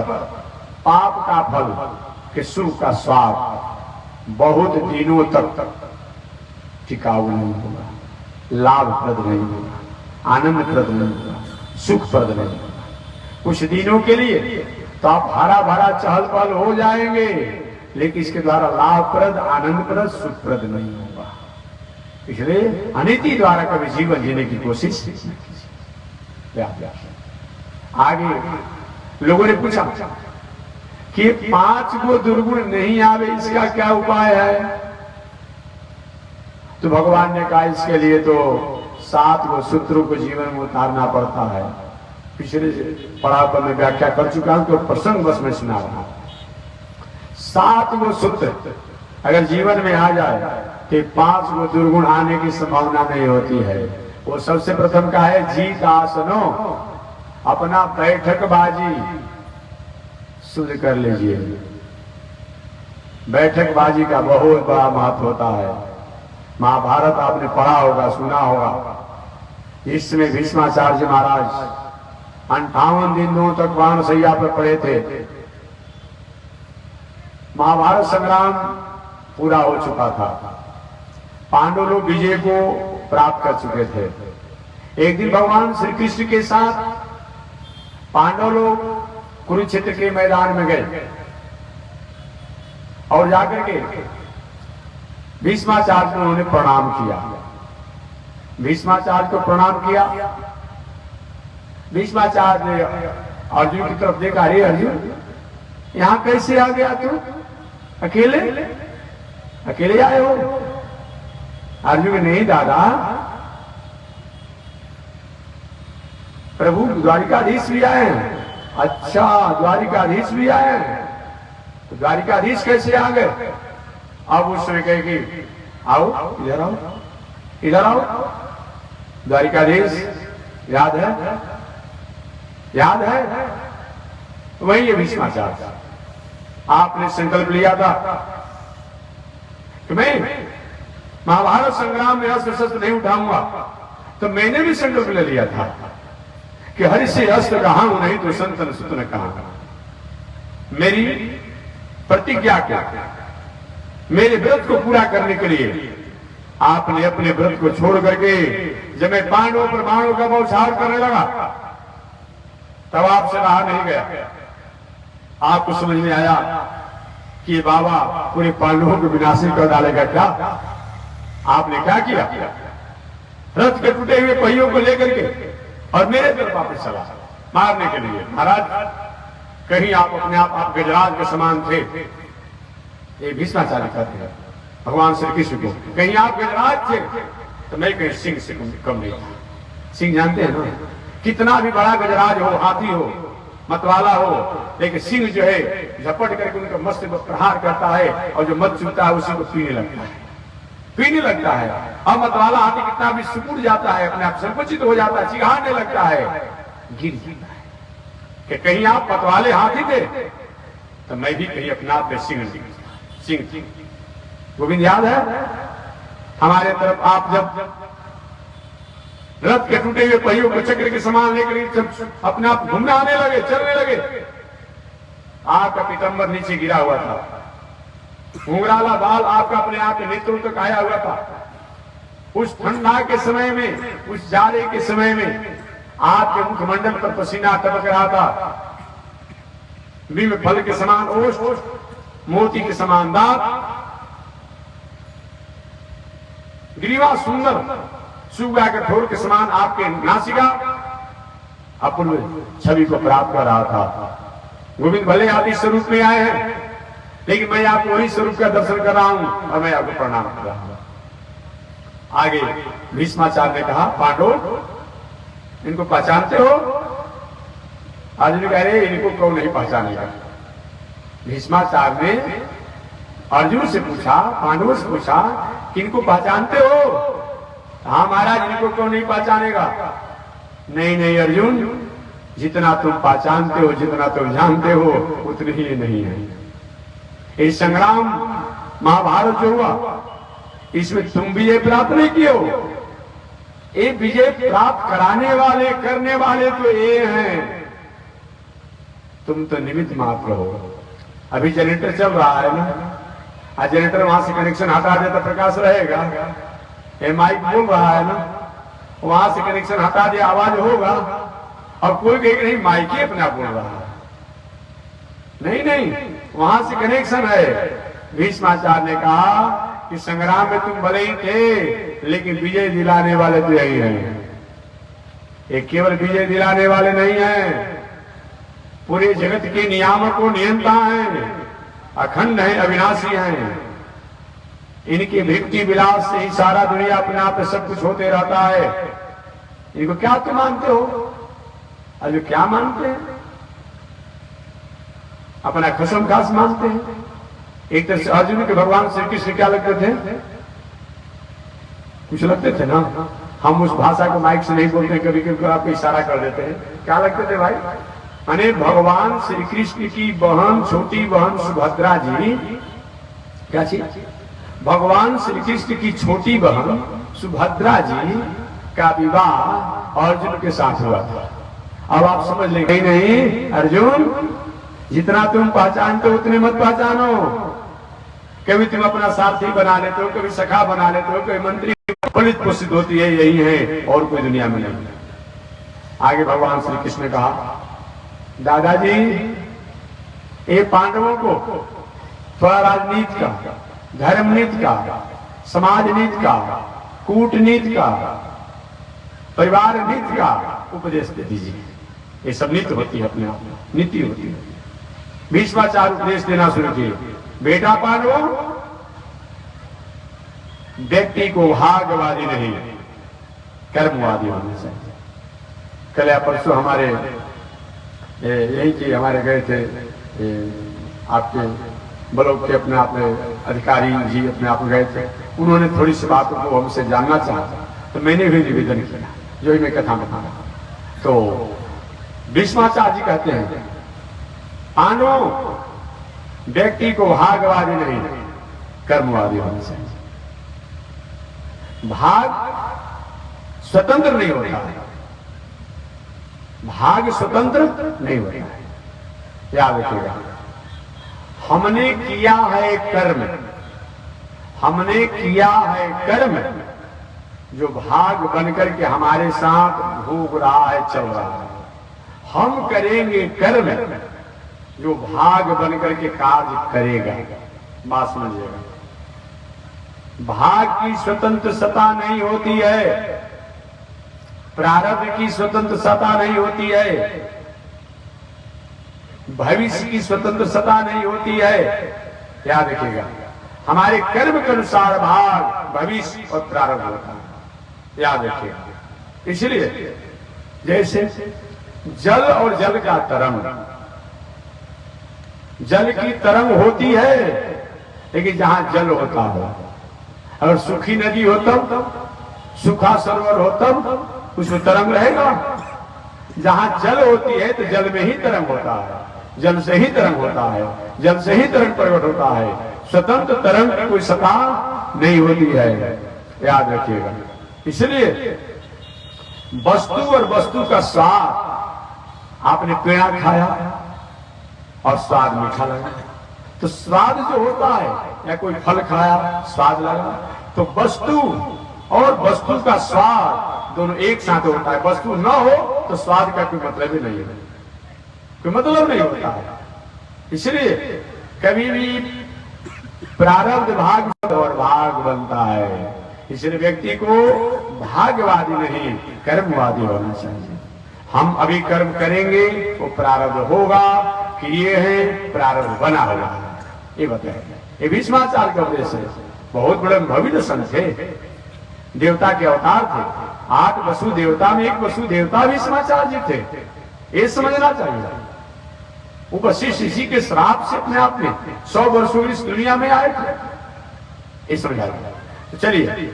पाप का फल के सुख का स्वाद बहुत दिनों तक टिकाऊ नहीं होगा, लाभप्रद नहीं होगा, आनंदप्रद नहीं होगा, सुखप्रद नहीं होगा। कुछ दिनों के लिए तो आप हरा भरा चहल पहल हो जाएंगे, लेकिन इसके द्वारा लाभप्रद, आनंदप्रद, सुखप्रद नहीं होगा। इसलिए अनीति द्वारा कभी जीवन जीने की कोशिश नहीं कीजिए। आगे लोगों ने पूछा कि 5 गो दुर्गुण नहीं आवे, इसका क्या उपाय है? तो भगवान ने कहा इसके लिए तो 7 गो सूत्रों को जीवन में उतारना पड़ता है। पिछले पड़ाव पर मैं व्याख्या कर चुका हूं, तो प्रसंग बस में सुना रहा हूं। 7 गो सूत्र अगर जीवन में आ जाए तो 5 गो दुर्गुण आने की संभावना नहीं होती है। वो सबसे प्रथम का है जीत आसनो, अपना बैठक बाजी शुद्ध कर लीजिए। बैठक बाजी का बहुत बड़ा महत्व होता है। महाभारत आपने पढ़ा होगा, सुना होगा। इसमें भीष्माचार्य महाराज 58 दिनों तक बाण सैया पर पड़े थे। महाभारत संग्राम पूरा हो चुका था, पांडव लोग विजय को प्राप्त कर चुके थे। एक दिन भगवान श्री कृष्ण के साथ पांडव लोग कुरुक्षेत्र के मैदान में गए और जाकर के भीष्माचार्य को उन्होंने प्रणाम किया। भीष्माचार्य को प्रणाम किया। भीष्माचार्य ने अर्जुन की तरफ देखा, अरे अर्जुन यहां कैसे आ गया तू? अकेले अकेले आए हो? अर्जुन नहीं दादा, प्रभु द्वारिकाधीश भी आए हैं। अच्छा, द्वारिकाधीश भी आए हैं, तो द्वारिकाधीश कैसे आ गए? अब उसने कहे कि आओ इधर आओ, इधर आओ। द्वारिकाधीश याद है? याद है? वही है भीष्माचार्य। आपने संकल्प लिया था कि मैं महाभारत संग्राम में अस्त्र शस्त्र नहीं उठाऊंगा, तो मैंने भी संकल्प ले लिया था कि हरि से अस्त्र कहा हूं, नहीं तो संतन सुत ने कहा। मेरी प्रतिज्ञा क्या, मेरे व्रत को पूरा करने के लिए आपने अपने व्रत को छोड़ करके जब मैं पांडवों पर बाणों का बौछार करने लगा तब आपसे रहा नहीं गया। आपको समझ में आया कि ये बाबा पूरे पांडवों को विनाशित कर डालेगा क्या? आपने क्या किया? रथ के टूटे हुए पहियों को लेकर के और मेरे तरफ वापस चला मारने के लिए। महाराज कहीं आप अपने आप गजराज के समान थे, ये भीष्माचार्य कहते हैं भगवान श्री कृष्ण को। कहीं आप गजराज थे तो मैं कहीं सिंह से कम नहीं था। सिंह जानते हैं ना, कितना भी बड़ा गजराज हो, हाथी हो, मतवाला हो, लेकिन सिंह जो है झपट करके उनका मस्त प्रहार करता है और जो मत चुनता है उसी को पीने लगता है, पीने लगता है। और मतवाला हाथी कितना भी सुकुड़ जाता है, अपने आप संकुचित हो जाता है, चिढ़ाने लगता है, गिर जाता है। कि कहीं आप मतवाले हाथी थे तो मैं भी कहीं अपना आप सिंह सिंह। गोविंद याद है? हमारे तरफ आप जब रथ के टूटे हुए पहियों को चक्र के समान लेकर अपने आप घूमने आने लगे, चलने लगे, आपका पीतंबर नीचे गिरा हुआ था, घुंघराला बाल आपका अपने आप नेत्रों तक आया हुआ था। उस ठंडा के समय में, उस जाड़े के समय में आपके मुखमंडल पर पसीना टपक रहा था। नीम फल के समान ओष्ठ, मोती के समान दांत, ग्रीवा सुंदर, सुगा के ठोर के समान आपके नासिका अपूर्व छवि को प्राप्त कर रहा था। गोविंद भले आदि स्वरूप में आए हैं, लेकिन मैं आपको वही स्वरूप का दर्शन कर रहा हूं और मैं आपको प्रणाम कर रहा हूं। आगे भीष्माचार्य ने कहा, पांडव इनको पहचानते हो? अर्जुन कह रहे इनको कौन नहीं पहचानेगा। भीष्माचार्य ने अर्जुन से पूछा, पांडवों से पूछा कि इनको पहचानते हो? हाँ महाराज, इनको कौन नहीं पहचानेगा। नहीं नहीं अर्जुन, जितना तुम पहचानते हो, जितना तुम जानते हो, उतनी ही नहीं है। ये संग्राम महाभारत जो हुआ, इसमें तुम विजय प्राप्त नहीं किए हो। ये विजय प्राप्त कराने वाले, करने वाले तो ये हैं, तुम तो निमित्त मात्र हो। अभी जनरेटर चल रहा है ना, आज जनरेटर वहां से कनेक्शन हटा देता प्रकाश रहेगा। ये माइक बोल रहा है ना, वहां से कनेक्शन हटा दिया आवाज होगा। और कोई कहेगा नहीं माइक ही अपना बोल रहा है। नहीं नहीं, वहां से कनेक्शन है। भीष्माचार्य ने कहा कि संग्राम में तुम भले ही थे, लेकिन विजय दिलाने वाले तो यही हैं। ये केवल विजय दिलाने वाले नहीं हैं, पूरे जगत के नियामक को नियंता हैं, अखंड है, अविनाशी हैं। इनके भक्ति विलास से ही सारा दुनिया अपने आप में सब कुछ होते रहता है। इनको क्या तुम मानते हो? अभी क्या मानते हैं? अपना खसम खास मानते हैं। एक तरह से अर्जुन के भगवान श्री कृष्ण क्या लगते थे? कुछ लगते थे ना। हम उस भाषा को माइक से नहीं बोलते, कभी कभी आपको इशारा कर देते हैं। क्या लगते थे भाई? अने भगवान श्री कृष्ण की बहन, छोटी बहन सुभद्रा जी, क्या चीज? भगवान श्री कृष्ण की छोटी बहन सुभद्रा जी का विवाह अर्जुन के साथ हुआ था। अब आप समझ लेंगे, नहीं अर्जुन, जितना तुम पहचानते हो उतने मत पहचानो। कभी तुम अपना साथी बना लेते हो, कभी सखा बना लेते हो, कभी मंत्री फलित पोषित होती है, यही है और कोई दुनिया में नहीं। आगे भगवान श्री कृष्ण ने कहा, दादाजी ये पांडवों को थोड़ा राजनीति का, धर्मनीति का, समाज नीति का, कूटनीति का, परिवार नीति का उपदेश दे दीजिए। ये सब नीति होती है, अपने आप में नीति होती है। भीष्माचार्य उपदेश देना शुरू किए, बेटा पांडवों, व्यक्ति को भाग्यवादी नहीं, कर्मवादी होना चाहिए। कल या परसों हमारे यही कि हमारे गए थे आपके ब्लॉक के अपने आप में अधिकारी जी अपने आप गए थे। उन्होंने थोड़ी सी बातों को हमसे जानना चाहा, तो मैंने भी निवेदन किया, जो ही मैं कथा बता रहा। तो भीष्माचार्य जी कहते हैं, पांडवों, व्यक्ति को भाग्यवादी नहीं, कर्मवादी होना चाहिए। भाग स्वतंत्र नहीं होता है, भाग स्वतंत्र नहीं होता है। याद रखिएगा, हमने किया है कर्म, हमने किया है कर्म जो भाग बनकर के हमारे साथ भोग रहा है, चल रहा है। हम करेंगे कर्म जो भाग बनकर के कार्य करेगा। बात समझिएगा, भाग की स्वतंत्र सत्ता नहीं होती है, प्रारब्ध की स्वतंत्र सत्ता नहीं होती है, भविष्य की स्वतंत्र सत्ता नहीं होती है। याद रखिएगा, हमारे कर्म के अनुसार भाग, भविष्य और प्रारब्ध होता है। याद रखिएगा, इसलिए जैसे जल और जल का तरंग, जल की तरंग होती है, लेकिन जहां जल होता हो, अगर सूखी नदी हो तब, सूखा सरोवर हो तब उसमें तरंग रहेगा। जहां जल होती है तो जल में ही तरंग होता है, जल से ही तरंग होता है, जल से ही तरंग प्रकट होता है। स्वतंत्र तरंग की कोई सत्ता नहीं होती है, याद रखिएगा। इसलिए वस्तु और वस्तु का स्वाद, आपने पेड़ा खाया और स्वाद मीठा लगा, तो स्वाद जो होता है, या कोई फल खाया स्वाद लगा, तो वस्तु और वस्तु का स्वाद दोनों एक साथ होता है। वस्तु न हो तो स्वाद का कोई मतलब ही नहीं है, कोई मतलब नहीं होता है। इसलिए कभी भी प्रारब्ध भाग और भाग बनता है। इसलिए व्यक्ति को भाग्यवादी नहीं, कर्मवादी होना चाहिए। हम अभी कर्म करेंगे वो प्रारब्ध होगा, किए हैं, प्रारब्ध बना होगा। ये बताया। ये भीष्माचार्य का उपदेश है। बहुत बड़े भव्य संत थे, देवता के अवतार थे। 8 वसु देवता में एक वसु देवता भीष्माचार्य जी थे। ये समझना चाहिए। वो वशिष्ठ ऋषि के श्राप से अपने आप में 100 वर्षों इस दुनिया में आए थे। ये समझा। तो चलिए,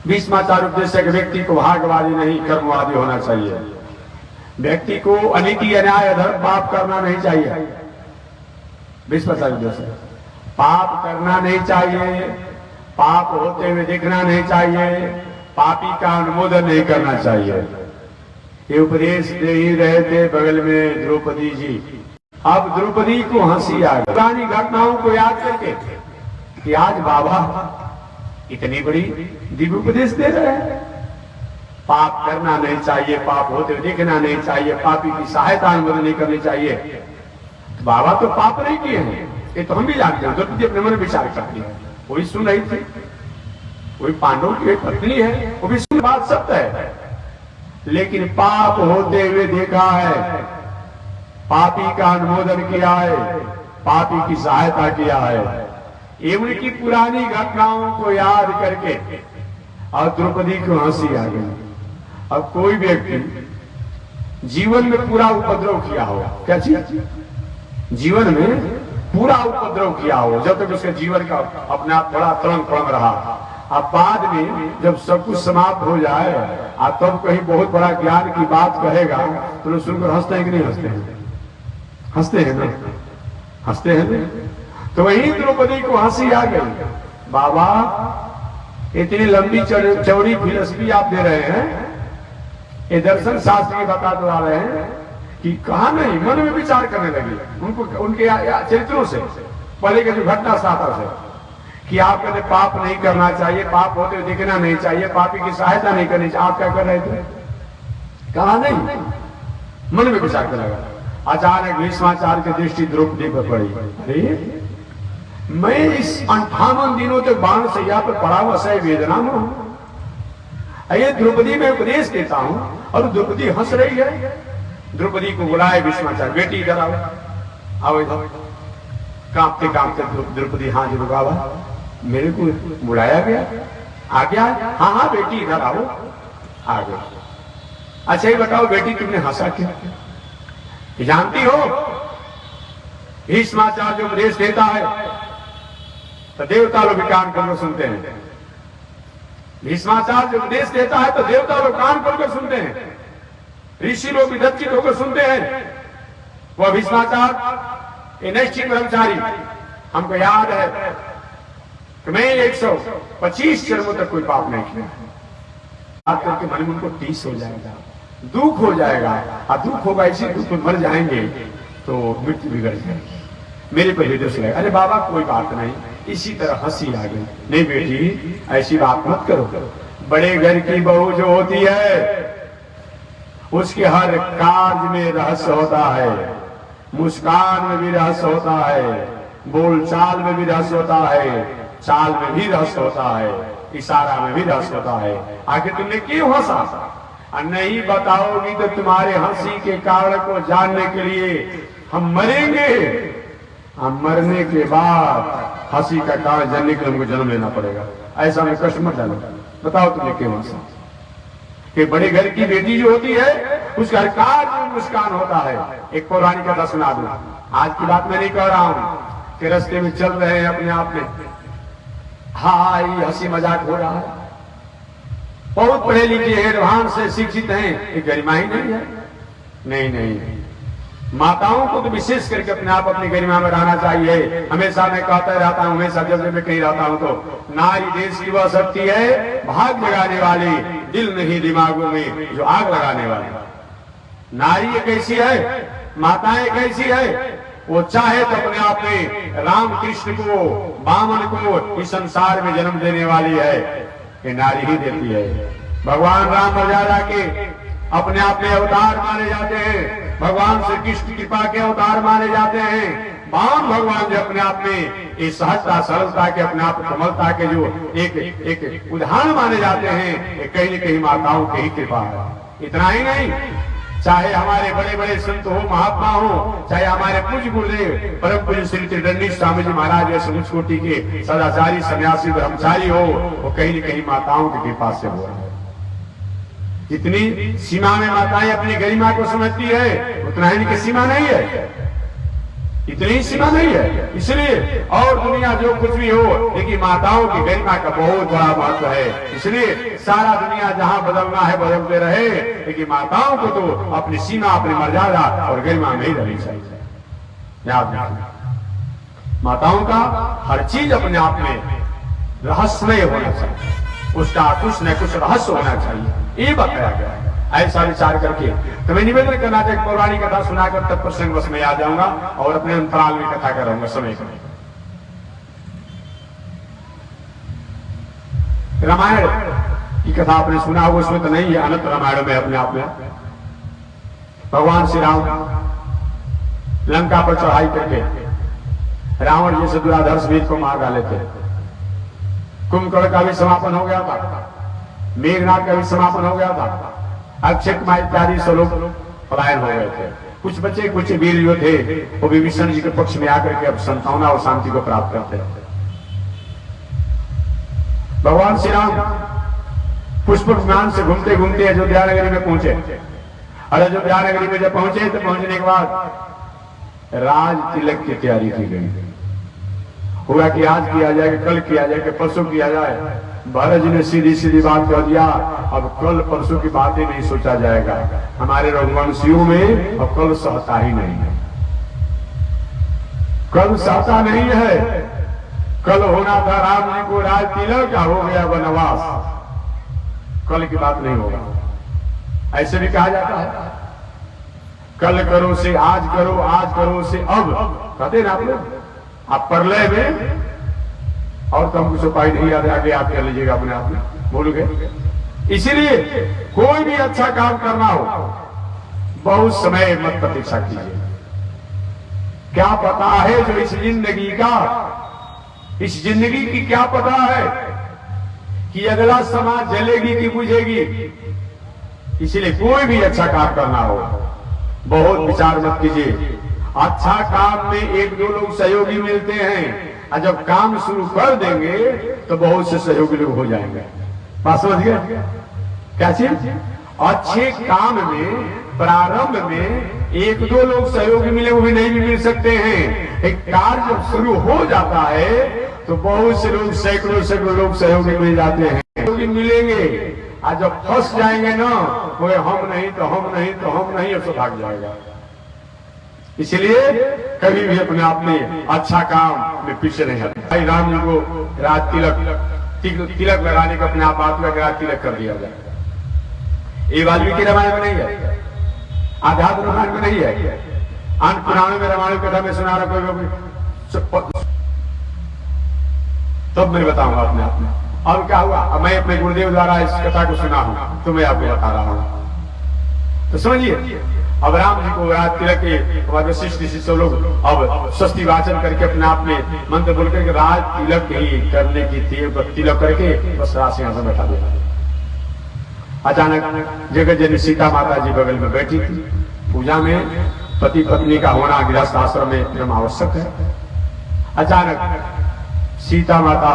भीष्माचार्य उपदेश है कि व्यक्ति को भाग्यवादी नहीं कर्मवादी होना चाहिए। व्यक्ति को अनीति अन्याय अधर्म पाप करना नहीं चाहिए। भीष्माचार्य उपदेश है पाप करना नहीं चाहिए, पाप होते हुए देखना नहीं चाहिए, पापी का अनुमोदन नहीं करना चाहिए। ये उपदेश दे ही रहे थे बगल में द्रौपदी जी। अब द्रौपदी को हंसी आ गई पुरानी घटनाओं को याद करके कि आज बाबा इतनी बड़ी दिव्य उपदेश दे रहे हैं। पाप करना नहीं चाहिए, पाप होते हुए देखना नहीं चाहिए, पापी की सहायता अनुमोदन नहीं करनी चाहिए। तो बाबा तो पाप नहीं किए हैं, ये तो हम भी जानते हैं। द्रौपदी अपने मन में विचार करती है, वो भी सुन रही थी। वही पांडव की एक पत्नी है, वो भी सुन, बात सत्य है। लेकिन पाप होते हुए देखा है, पापी का अनुमोदन किया है, पापी की सहायता किया है। ये उनकी पुरानी घटनाओं को याद करके और द्रौपदी को हंसी आ गई। अब कोई व्यक्ति जीवन में पूरा उपद्रव किया हो, क्या चीज? जीवन में पूरा उपद्रव किया हो, जब तक उसके जीवन का अपने आप बड़ा तड़ंग फड़ंग रहा। अब बाद में जब सब कुछ समाप्त हो जाए और तब कहीं बहुत बड़ा ज्ञान की बात कहेगा तो लोग सुनकर हंसते हैं कि नहीं हंसते हैं? हंसते हैं ना, हंसते हैं ना। तो वही द्रौपदी को हंसी आ गई। बाबा इतनी लंबी चौड़ी फिलॉसफी आप दे रहे हैं, ये दर्शन शास्त्र की बता तो आ रहे हैं कि कहा नहीं, मन में विचार करने लगी उनको, उनके चरित्रों से, पहले के जो घटना शास्त्र से कि आप कहते पाप नहीं करना चाहिए, पाप होते हुए देखना नहीं चाहिए, पापी की सहायता नहीं करनी चाहिए। आप क्या कर रहे थे? कहा नहीं, मन में विचार करने लगा। अचानक भीष्माचार्य की दृष्टि द्रौपदी पर पड़ी। अरे मैं इस 58 दिनों तक बाण सैया पर पड़ा हुआ सही वेदना में हूं। ये द्रौपदी में उपदेश देता हूं और द्रौपदी हंस रही है। द्रौपदी को बुलाए भीष्माचार्य, बेटी इधर आओ, आओ इधर। कांपते कांपते द्रौपदी हाथ रुकावा, मेरे को बुलाया गया? आ गया? हाँ हाँ बेटी इधर आओ। आ गया। अच्छा ये बताओ बेटी, तुमने हंसा क्यों? जानती हो भीष्माचार्य जो उपदेश देता है तो देवता लोग भी कान खोलकर सुनते हैं। भीष्माचार्य जो उपदेश देता है तो देवता लोग कान खोलकर सुनते हैं, ऋषि लोग भी दत्त होकर सुनते हैं। वह भीष्माचार्य नैष्ठिक ब्रह्मचारी, हमको याद है कि मैं 125 जन्मों तक कोई पाप नहीं किया। याद करके मन में उनको टीस हो जाएगा, दुख हो जाएगा, और दुख होगा इसी दुख में मर जाएंगे तो मृत्यु बिगड़ जाएगी। मेरे पर हृदय से अरे बाबा कोई बात नहीं, इसी तरह हंसी आ गई। नहीं बेटी ऐसी बात मत करो, बड़े घर की बहू जो होती है उसके हर कार्य में रहस्य होता है, मुस्कान में भी रहस्य होता है, बोलचाल में भी रहस्य होता है, चाल में भी रहस्य होता है, इशारा में भी रहस्य होता है। आखिर तुमने क्यों हंसा? नहीं बताओगी तो तुम्हारे हंसी के कारण को जानने के लिए हम मरेंगे। हम मरने के बाद हंसी का कारण जानने के लिए हमको जन्म लेना पड़ेगा। ऐसा में कष्ट मत डालो। बताओ तुमने क्यों हंसा? कि बड़े घर की बेटी जो होती है उसका हर कार्य में मुस्कान होता है। एक पौराणिक कथा सुना दूं, आज की बात मैं नहीं कह रहा हूं कि रास्ते में चल रहे हैं अपने आप में, हाँ ये हंसी मजाक हो रहा है, बहुत पढ़े लिखे एडवांस से शिक्षित हैं, ये गरिमा ही नहीं है। नहीं नहीं, माताओं को तो विशेष करके अपने आप अपनी गरिमा में रहना चाहिए। हमेशा मैं कहता रहता हूं, हमेशा जब मैं कहीं रहता हूं तो नारी देश की वह शक्ति है, भाग जगाने वाली, दिल नहीं दिमागों में जो आग लगाने वाली। नारी एक ऐसी है, माताएं कैसी है, वो चाहे तो अपने आप में राम कृष्ण को, वामन को इस संसार में जन्म देने वाली है, ये नारी ही देती है। भगवान राम मर्यादा के अपने आप में अवतार माने जाते हैं, भगवान श्री कृष्ण कृपा के अवतार माने जाते हैं। वाम भगवान जो अपने आप में इस सहजता सरलता के, अपने आप कमलता के जो एक उदाहरण माने जाते हैं, कहीं न कहीं माताओं की ही कृपा है। इतना ही नहीं, चाहे हमारे बड़े बड़े संत हो, महात्मा हो, चाहे हमारे पूज्य गुरुदेव परम पूज्य श्री त्रिदंडी स्वामी जी महाराज जैसे उच्च कोटि के सदाचारी सन्यासी ब्रह्मचारी हो, वो कहीं न कहीं माताओं की कृपा से हो रहा है। जितनी सीमा में माताएं अपनी गरिमा को समझती है, उतना ही इनकी सीमा नहीं है, इतनी सीमा नहीं है। इसलिए और दुनिया जो कुछ भी हो, लेकिन माताओं की गरिमा का बहुत बड़ा महत्व है। इसलिए सारा दुनिया जहां बदलना है बदलते रहे, लेकिन माताओं को तो अपनी सीमा, अपनी मर्यादा और गरिमा में ही रहनी चाहिए। याद रखना, माताओं का हर चीज अपने आप में रहस्यमय होना चाहिए, उसका कुछ न कुछ रहस्य होना चाहिए, ये बताया गया है। ऐसा विचार करके तो मैं निवेदन करना चाहिए, पौराणिक कथा सुनाकर तब प्रसंग बस में आ जाऊंगा और अपने अंतराल में कथा करूंगा समय को। रामायण की कथा आपने सुना होगा, उसमें तो नहीं है, अनंत रामायण में अपने आप में भगवान श्री राम लंका पर चढ़ाई करके रावण जैसे दुराधर्ष वीर को मार डाले थे। कुंभकर्ण का भी समापन हो गया था, मेघनाथ का भी समापन हो गया था, अक्षय कुमार इत्यादि सब लोग पलायन हो गए थे। कुछ बच्चे कुछ वीर जो थे वो विभीषण जी के पक्ष में आकर के अब संतावना और शांति को प्राप्त करते थे। भगवान श्री राम पुष्प विमान से घूमते घूमते अयोध्या नगरी में पहुंचे, और अयोध्या नगरी में जब पहुंचे तो पहुंचने के बाद राज तिलक की तैयारी की गई। हुआ कि आज किया जाए, कि कल किया जाए, कि परसों किया जाए। भरत जी ने सीधी सीधी बात कह दिया, अब कल परसों की बातें नहीं सोचा जाएगा, हमारे रघुवंशियों में अब कल सहता ही नहीं है, कल सहता नहीं है। कल होना था राम जी को राज तिलक, का हो गया वनवास, कल की बात नहीं होगा। ऐसे भी कहा जाता है, कल करो से आज करो, आज करो से अब, कहते ना आप लोग। आप प्रलय में और तो हमको उपाय नहीं याद, आगे आप कर लीजिएगा अपने आप में, बोल गए। इसीलिए कोई भी अच्छा काम करना हो, बहुत समय मत प्रतीक्षा कीजिए। क्या पता है जो इस जिंदगी का, इस जिंदगी की क्या पता है कि अगला समाज जलेगी कि बुझेगी। इसीलिए कोई भी अच्छा काम करना हो, बहुत विचार मत कीजिए। अच्छा काम में एक दो लोग सहयोगी मिलते हैं, और जब काम शुरू कर देंगे तो बहुत से सहयोगी लोग हो जाएंगे। बात समझ गए? क्या चीज? अच्छे काम में प्रारंभ में एक दो लोग सहयोगी मिले, वो भी नहीं भी मिल सकते हैं। एक कार्य जब शुरू हो जाता है तो बहुत से लोग, सैकड़ों सैकड़ों लोग सहयोगी मिल जाते हैं, सहयोगी मिलेंगे। और जब फंस जाएंगे ना, वो हम नहीं तो हम नहीं तो हम नहीं, अब तो भाग जाएगा। इसलिए कभी भी अपने आप में अच्छा काम में पीछे नहीं हटना। भाई राम जी को राज तिलक लगाने का अपने आप बात में राज तिलक कर दिया जाए। ये वाल्मीकि रामायण में नहीं है, आध्यात्म रामायण में नहीं है, अन्य पुराणों में रामायण कथा में सुना रहा कोई, तब मैं बताऊंगा अपने आप में। अब क्या हुआ, अब मैं अपने गुरुदेव द्वारा इस कथा को सुना हूं तो मैं आपको बता रहा हूं, तो समझिए। अब राम जी को राज तिलक के वशिष्ठ ऋषि सब लोग अब स्वस्ति वाचन करके अपने आप में मंत्र बोल करके राज तिलक ही करने की तिलक करके बस राजसिंहासन बैठा दिया। अचानक जगत जननी सीता माता जी बगल में बैठी थी। पूजा में पति पत्नी का होना गृहस्थ आश्रम में एकदम आवश्यक है। अचानक सीता माता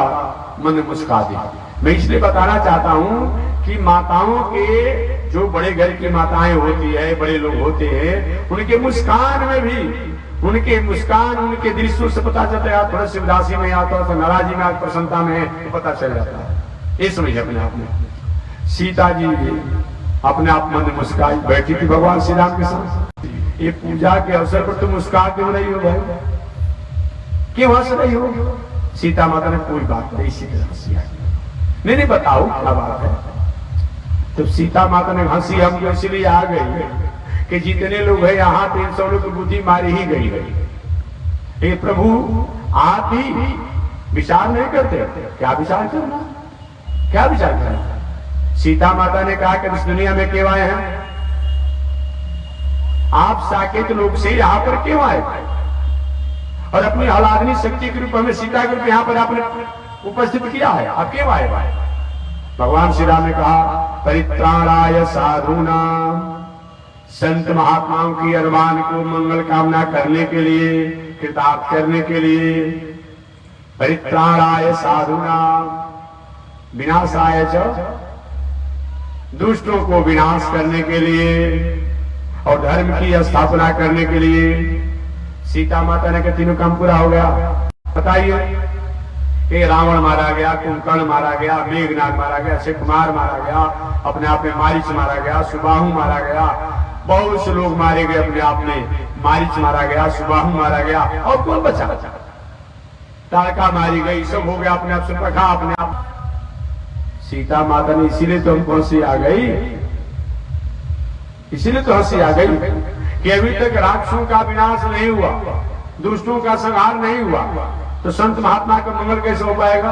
मन मुस्कुरा दी। मैं इसलिए बताना चाहता हूं कि माताओं के, जो बड़े घर की माताएं होती है, बड़े लोग होते हैं, उनके मुस्कान में भी, उनके मुस्कान, उनके दृश्यों से पता चलता है थोड़ा सी उदासी में आता है, तो नाराजी में, प्रसन्नता में पता चल जाता है। ये समझिए अपने आप में। सीता जी अपने आप मन मुस्काई बैठी थी भगवान श्री राम के साथ। ये पूजा के अवसर पर तुम मुस्कुरा क्यों नहीं हो भाई, क्यों हंस रही हो? सीता माता ने कोई बात नहीं, इसी तरह हंसी आई। नहीं बताओ क्या बात है। तो सीता माता ने हंसी हम इसलिए आ गई कि जितने लोग हैं यहाँ 300 लोग की बुद्धि मारी ही गई है। ये प्रभु आप ही विचार नहीं करते, क्या विचार करना, क्या विचार करना? सीता माता ने कहा कि इस दुनिया में क्यों आए हैं आप? साकेत लोग से यहाँ पर क्यों आए? और अपनी हलादनी शक्ति के रूप में सीता के रूप यहाँ पर आपने उपस्थित किया है, आप क्यों आए? भगवान श्री राम ने कहा परित्राणाय साधूनां संत महात्माओं की अरमान को मंगल कामना करने के लिए, कृतार्थ करने के लिए, परित्राणाय साधुना विनाशाय च, दुष्टों को विनाश करने के लिए और धर्म की स्थापना करने के लिए। सीता माता ने के तीनों काम पूरा हो गया। बताइए, ये रावण मारा गया, कुंभकर्ण मारा गया, मेघनाद मारा गया, शिवकुमार मारा गया, अपने आप में मारीच मारा गया, सुबाहु मारा गया, बहुत से लोग मारे गए अपने आप में। मारीच मारा गया, सुबाहु मारा गया, और कौन बचा? तारका मारी गई, सब हो गया, अपने आप से रखा अपने आप। सीता माता ने इसीलिए तो हमको हंसी आ गई, इसीलिए तो हंसी आ गई कि अभी तक राक्षसों का विनाश नहीं हुआ, दुष्टों का संहार नहीं हुआ, तो संत महात्मा का मंगल कैसे हो पाएगा?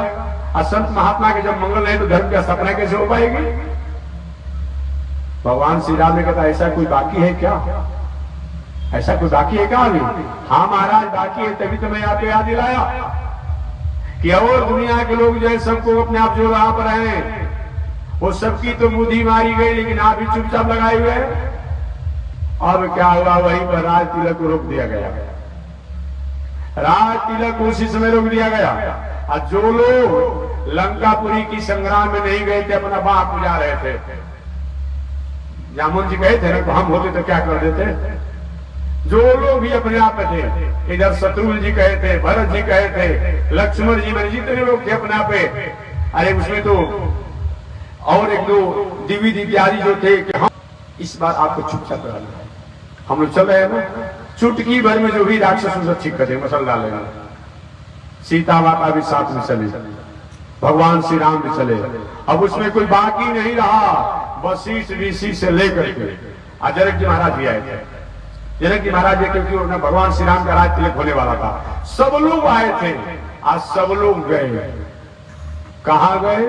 और संत महात्मा के जब मंगल नहीं तो धर्म की स्थापना कैसे हो पाएगी? भगवान श्री राम ने कहा ऐसा कोई बाकी है क्या? ऐसा कोई बाकी है क्या अभी? हाँ महाराज बाकी है, तभी तो मैं यहाँ पे याद दिलाया कि और दुनिया के लोग जो है सबको अपने आप जो वहां पर हैं वो सबकी तो बुद्धि मारी गई, लेकिन आप भी चुपचाप लगाए हुए हैं। अब क्या हुआ? वहीं पर राज तिलक को रोक दिया गया। राज तिलक उसी समय रोक दिया गया। और जो लोग लंकापुरी की संग्राम में नहीं गए थे, अपना बाह पुजा रहे थे। जामुन जी गए थे ना, तो हम होते तो क्या कर देते? जो लोग भी अपने आप थे, इधर शत्रुघ्न जी कहे थे, भरत जी कहे थे, लक्ष्मण जी में जितने लोग थे अपने आप, अरे उसमें तो और एक दो दिव्य इत्यादि जो थे कि हम इस बार आपको चुपचाप रहना है, हम लोग चल रहे हैं ना, चुटकी भर में जो भी राक्षस उसे ठीक कर देंगे, मसल डालेगा। सीता माता भी साथ में चले, भगवान श्री राम भी चले। अब उसमें कोई बाकी नहीं रहा। वशिष्ठ ऋषि से लेकर के जनक जी महाराज भी आए थे। जनक जी महाराज क्योंकि भगवान श्री राम का राज तिलक होने वाला था, सब लोग आए थे। आज सब लोग गए, कहाँ गए?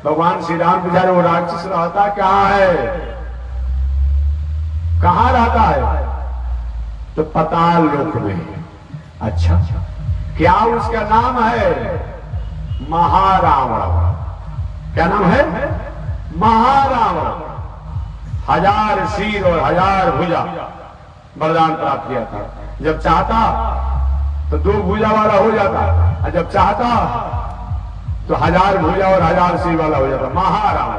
भगवान श्री राम बेचारे वो राक्षस रहता कहाँ है? कहाँ रहता है? तो पाताल लोक में। अच्छा, क्या उसका नाम है? महारावण। क्या नाम है? महारावण। 1000 सिर और 1000 भुजा वरदान प्राप्त किया था। जब चाहता तो 2 भुजा वाला हो जाता, और जब चाहता तो 1000 भुजा और 1000 सिर वाला हो जाता। महारावण।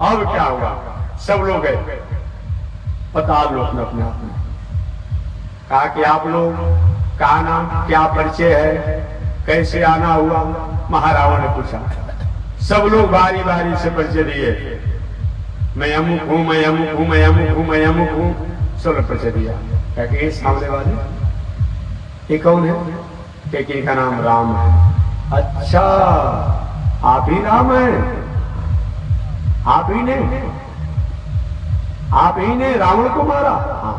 अब क्या हुआ? सब लोग गए पाताल लोक में अपने आप में। कहा कि आप लोग का नाम क्या परिचय है, कैसे आना हुआ? महारावण ने पूछा। सब लोग बारी बारी से परिचय दिए, मैं अमुक हूं, मैं अमुक हूं, मैं अमुक हूं, मैं अमुक हूं। सब परिचय दिया। क्या कि सामने वाले ये कौन है? कि इनका नाम राम है। अच्छा, आप ही राम है? आप ही ने रावण को मारा? हाँ।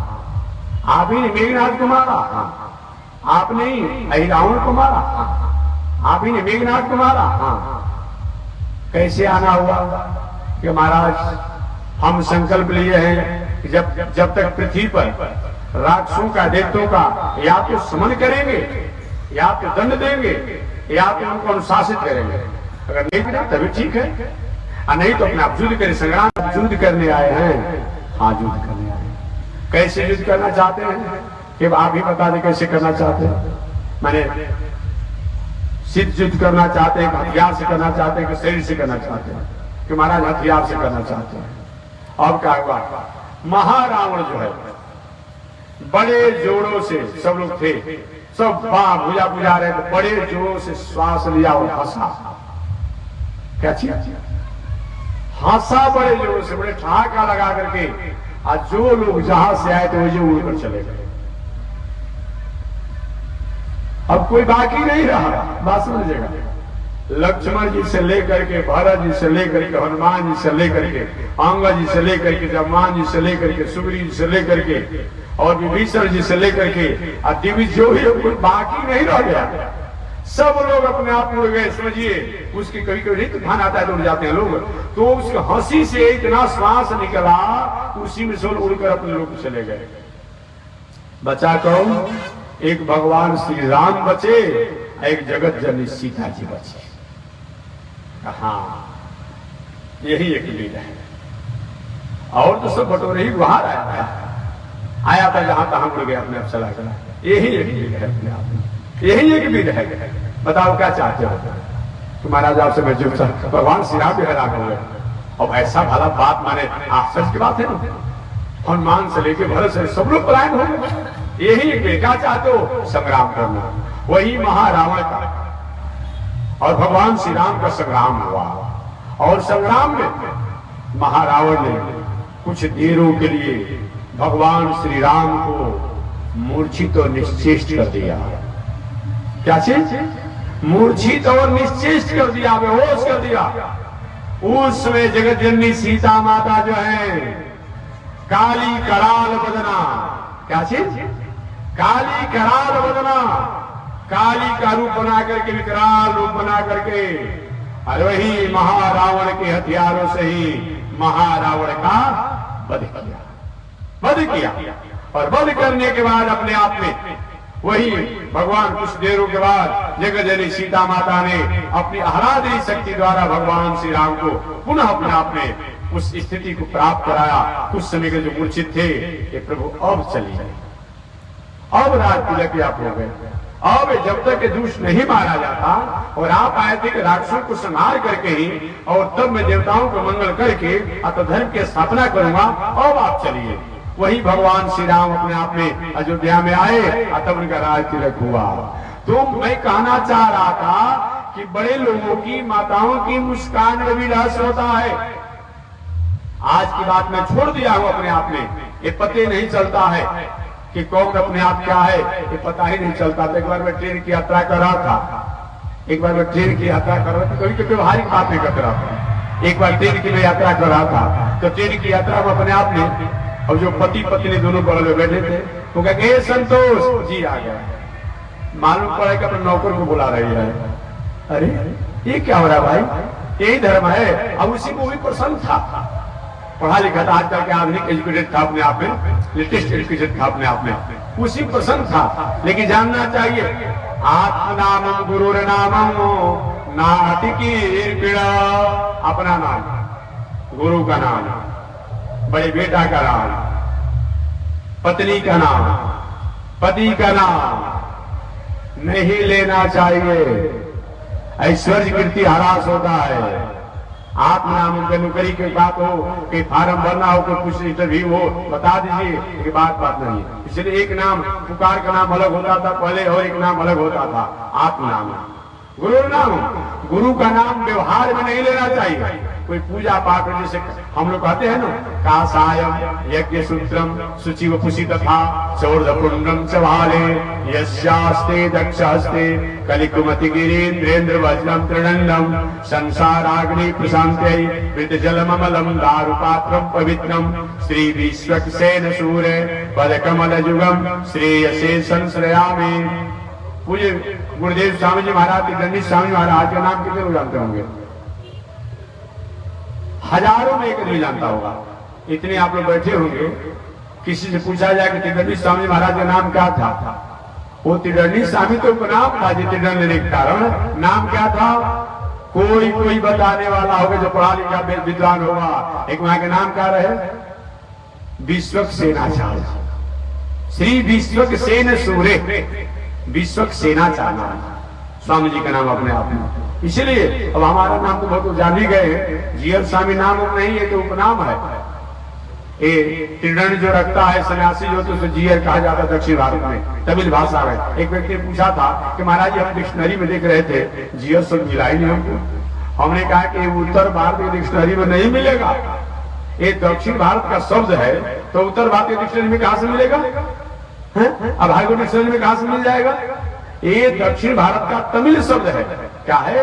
आप ही ने मेघनाद को मारा? हाँ। आपने ही रावण को मारा? हाँ। आप ही ने मेघनाद को मारा? हाँ। कैसे आना हुआ? कि महाराज हम संकल्प लिए हैं कि जब तक पृथ्वी पर राक्षसों का, दैत्यों का या तो समन करेंगे, या तो दंड देंगे, या तो उनको अनुशासित करेंगे। अगर नहीं करें तभी ठीक है, और नहीं तो अपने आप युद्ध करें। संग्राम युद्ध करने आए हैं। हाँ, युद्ध करने आए हैं। कैसे युद्ध करना चाहते हैं कि आप ही बता दें कैसे करना चाहते हैं। मैंने सिद्ध युद्ध करना चाहते हैं, हथियार से करना चाहते हैं कि शरीर से करना चाहते हैं? कि महाराज हथियार से करना चाहते हैं। अब क्या हुआ? महारावण जो है बड़े जोरों से, सब लोग थे, सब बाह भुजा बुझा रहे थे, बड़े जोरों से श्वास लिया और हंसा। क्या चीज? हंसा बड़े जोरों से, बड़े ठहाका लगा करके। और जो लोग जहां से आए थे वो जो उड़कर चले गए। अब कोई बाकी नहीं रहा। बात समझिएगा। लक्ष्मण जी से लेकर के, भरत जी से लेकर के, हनुमान जी से लेकर के, अंगद जी से लेकर के, जमान जी से लेकर के, सुग्रीव जी से लेकर के, और विभीषण जी से लेकर के, और दिव्य जो भी कोई बाकी नहीं रह गया। सब लोग अपने आप उड़ गए। समझिए, उसकी कभी कभी तूफान आता है तो उड़ जाते हैं लोग। तो उसकी हंसी से इतना श्वास निकला, उसी में सब उड़कर अपने लोग चले गए। बचा कौन? एक भगवान श्री राम बचे, एक जगत जननी सीता जी बचे। हाँ, यही एक लीला है। और तो सब बटोरे ही बाहर आया था जहां तहां मुड़ गया अपने आप चला गया। यही एक वीर है अपने आप में, यही एक वीर है। बताओ क्या चाहते हो? तो महाराज आपसे मैं जुड़ सकता, भगवान श्री राम भी हैरान हो गए। अब ऐसा भला बात माने आश्चर्य की बात है ना, हनुमान से लेके भरत से सब लोग पलायन हो गए। यही एक वीर, क्या चाहते हो? संग्राम करना। वही महारावण का और भगवान श्री राम का संग्राम हुआ, और संग्राम में महारावण ने कुछ देरों के लिए भगवान श्री राम को मूर्छित और निश्चेष्ट कर दिया। क्या चीज? मूर्छित और निश्चेष्ट कर दिया, बेहोश कर दिया। उस समय जगत जननी सीता माता जो है काली कराल बदना, क्या चीज? काली कराल बदना, काली का रूप बना करके, विकराल रूप बना करके, और वही महारावण के हथियारों से ही महारावण का वध किया। और वध करने के बाद अपने आप में वही भगवान कुछ देरों के बाद जगतजननी सीता माता ने अपनी आराधनी शक्ति द्वारा भगवान श्री राम को पुनः अपने आप में उस स्थिति को प्राप्त कराया। कुछ समय के जो मूर्छित थे, ये प्रभु अब चलिए, अब राज तिलक आप हो गए। अब जब तक दुष्ट नहीं मारा जाता, और आप आए थे कि राक्षसों को संहार करके ही, और तब मैं देवताओं को मंगल करके अतः धर्म की स्थापना करूंगा, अब आप चलिए। वही भगवान श्री राम अपने आप में अयोध्या में आए, तब उनका राज तिलक हुआ। तो मैं कहना चाह रहा था कि बड़े लोगों की, माताओं की मुस्कान में भी रहस्य होता है। आज की बात मैं छोड़ दिया हूं अपने आप में, ये पते नहीं चलता है कि कौन अपने आप क्या है, ये पता ही नहीं चलता था। एक बार मैं ट्रेन की यात्रा कर रहा था, एक बार मैं ट्रेन की यात्रा कर रहा था, कभी कभी व्यवहारिक बातें कर रहा था। एक बार ट्रेन की मैं यात्रा कर रहा था, तो ट्रेन की यात्रा में अपने आप में, और जो पति पत्नी दोनों बगल में बैठे थे, वो कह के संतोष जी आ गया। मालूम पड़ा कि अपने नौकर को बुला रही है। अरे ये क्या हो रहा है भाई, यही धर्म है। अब उसी को भी प्रसन्न था, पढ़ा लिखा था, आजकल के आधुनिक एजुकेटेड था अपने आप में, लेटेस्ट एजुकेटेड था अपने आप में, उसी प्रसन्न था। लेकिन जानना चाहिए, आत्मनामम गुरुर नामम नाति की पीड़ा। अपना नाम, गुरु का नाम, बड़े बेटा का नाम, पत्नी का नाम, पति का नाम नहीं लेना चाहिए। ऐश्वर्य कीर्ति हरास होता है। आत्मनाम के नौकरी की बात हो, कि फार्म भरना हो, कोई कुछ इंटरव्यू हो, बता दीजिए कि बात नहीं है। इसलिए एक नाम, पुकार का नाम अलग होता था पहले, और एक नाम अलग होता था, आत्मनाम। गुरु नाम, गुरु का नाम व्यवहार में नहीं लेना चाहिए। कोई पूजा पाठ में जैसे हम लोग कहते हैं ना, कासायम यज्ञ सूत्रम शुचिव पुषि तथा चौर्धपुंडम चवाले यस्यास्ते दक्षहस्ते कलिकुमति गिरीन्द्रेन्द्र वज्रम त्रिदंडम संसाराग्नि प्रशांत्यै वृत जलममलम दारुपात्रम पवित्रम श्री विश्वक्सेन सूर्य पदकमल जुगम श्रेयसे संश्रयामि। पूज्य गुरुदेव स्वामी जी महाराज, दंडी स्वामी महाराज का नाम कितने लोग जानते होंगे? हजारों में एक आदमी जानता होगा। इतने आप लोग बैठे होंगे, किसी से पूछा जाए कि त्रिदंडी स्वामी महाराज का नाम क्या था? वो त्रिदंडी स्वामी तो उपनाम था, त्रिदंड लेने के कारण नाम क्या था? कोई बताने वाला होगा जो पढ़ा लिखा विद्वान होगा। एक वहां का नाम क्या रहे? विश्वक्सेनाचार्य, श्री विश्वक्सेन सूर्य, विश्वक्सेनाचार्य स्वामी जी का नाम अपने आप में। इसलिए अब हमारा नाम तो बहुत जान ही गए हैं, जीएल स्वामी नाम नहीं है, तो उपनाम है। ये त्रिदंड जो रखता है सन्यासी जो, तो जीएल कहा जाता है दक्षिण भारत में, तमिल भाषा में। एक व्यक्ति ने पूछा था कि महाराज हम डिक्शनरी में देख रहे थे, जीएल शब्द मिला ही नहीं हमको। हमने कहा कि उत्तर भारत की डिक्शनरी में नहीं मिलेगा, ये दक्षिण भारत का शब्द है, तो उत्तर भारत की डिक्शनरी में कहां से मिलेगा? अब हाईकोर्ट डिक्शनरी में कहां से मिल जाएगा? ये दक्षिण भारत का तमिल शब्द है। क्या है?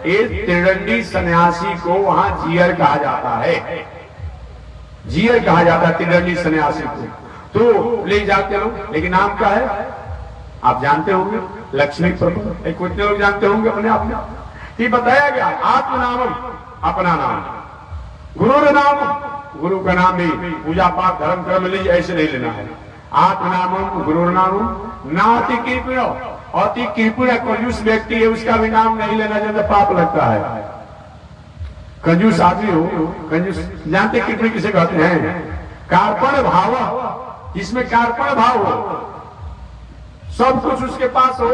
ये त्रिदंडी सन्यासी को वहां जीयर कहा जाता है, जीयर कहा जाता है त्रिदंडी सन्यासी को। तो ले जाते लोग, लेकिन नाम क्या है आप जानते होंगे? लक्ष्मी प्रभु। कितने लोग जानते होंगे अपने आप में? ये बताया गया, आत्मनामम अपना नाम, गुरु नाम, गुरु का नाम भी पूजा पाठ धर्म कर्म लीजिए, ऐसे नहीं लेना है। आत्मनामम गुरु नाम नाति कृपण, अति कृपण कंजूस व्यक्ति है, उसका भी नाम नहीं लेना, ज्यादा पाप लगता है। कंजूस आदमी हो, कंजूस जानते कितने किसे कहते हैं? कार्पण भाव, जिसमें कार्पण भाव हो, सब कुछ उसके पास हो,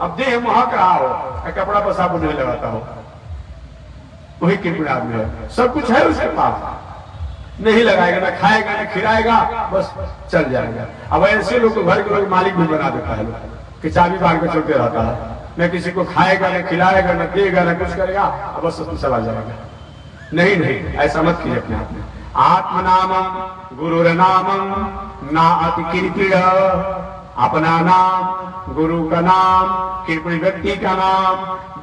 अब देह महक रहा हो, कपड़ा पर साबुन नहीं लगाता हो, वही कृपण आदमी है। सब कुछ है उसके पास, नहीं लगाएगा, ना खाएगा, ना खिलाएगा, बस चल जाएगा। अब ऐसे लोग को घर के लोग मालिक भी बना देता है कि चाबी बांध के चलते रहता है, न किसी को खाएगा, न खिलाएगा, न देगा, न कुछ करेगा, अब बस चला जाएगा। नहीं नहीं, ऐसा मत कीजिए अपने आप में। आत्मनामम गुरुर्नामम ना अति कृपण, अपना नाम, गुरु का नाम, कृपण व्यक्ति का नाम,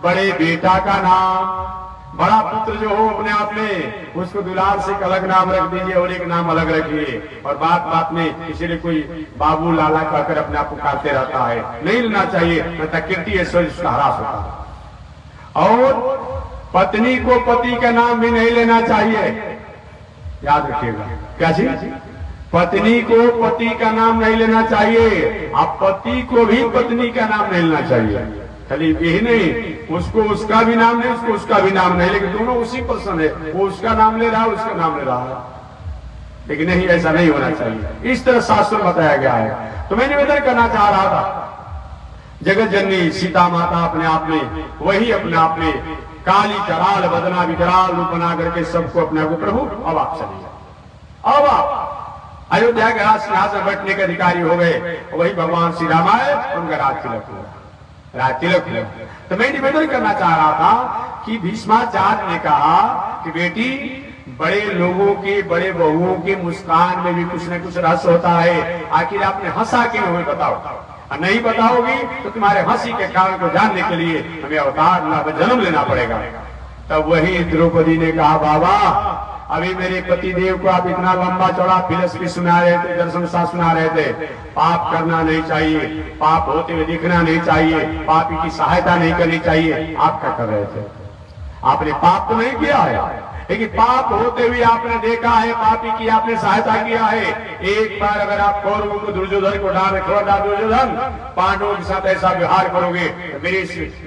बड़े बेटा का नाम, बड़ा पुत्र जो हो अपने आप में, उसको दुलार से एक अलग नाम रख दीजिए और एक नाम अलग रखिए। और बात बात में इसीलिए कोई बाबू लाला कहकर अपने आप पुकारते रहता है, नहीं लेना चाहिए, न कीर्ति ऐश्वर्य उसका ह्रास होता है। और पत्नी को पति का नाम भी नहीं लेना चाहिए, याद रखिएगा। क्या चीज? पत्नी को पति का नाम नहीं लेना चाहिए, आप पति को भी पत्नी का नाम नहीं लेना चाहिए। खाली यही नहीं, उसको उसका भी नाम नहीं, उसको उसका भी नाम नहीं, लेकिन दोनों उसी पर्सन है, वो उसका नाम ले रहा है, उसका नाम ले रहा है, लेकिन नहीं, ऐसा नहीं होना चाहिए। इस तरह शास्त्र में बताया गया है। तो मैं निवेदन करना चाह रहा था, जगत जननी सीता माता अपने आप में, वही अपने आप में काली कराल बदना विकराल रूप बना करके सबको अपने आप को, प्रभु अब आप चलिए, अब आप अयोध्या के राज सिंहासन बैठने के अधिकारी हो गए, वही भगवान श्री राम आए, उनका राज तिलक हुआ, राज तिलक हुआ। तो मैं निवेदन करना चाह रहा था कि भीष्माचार्य ने कहा कि बेटी, बड़े लोगों के, बड़े बहुओं के मुस्कान में भी कुछ न कुछ रस होता है, आखिर आपने हंसा क्यों हमें बताओ, और नहीं बताओगी तो तुम्हारे हंसी के कारण को जानने के लिए हमें अवतार जन्म लेना पड़ेगा। तब वही द्रौपदी ने कहा, बाबा अभी मेरे पति देव को आप इतना लंबा चौड़ा फिलसफी सुना रहे थे, दर्शन शास्त्र सुना रहे थे, पाप करना नहीं चाहिए, पाप होते हुए दिखना नहीं चाहिए, पापी की सहायता नहीं करनी चाहिए, आप क्या कर रहे थे? आपने पाप तो नहीं किया है, लेकिन पाप होते हुए आपने देखा है, पापी की आपने सहायता किया है। एक बार अगर आप कौरवों को, दुर्योधन को खबरदार दुर्योधन, पांडवों के साथ ऐसा व्यवहार करोगे तो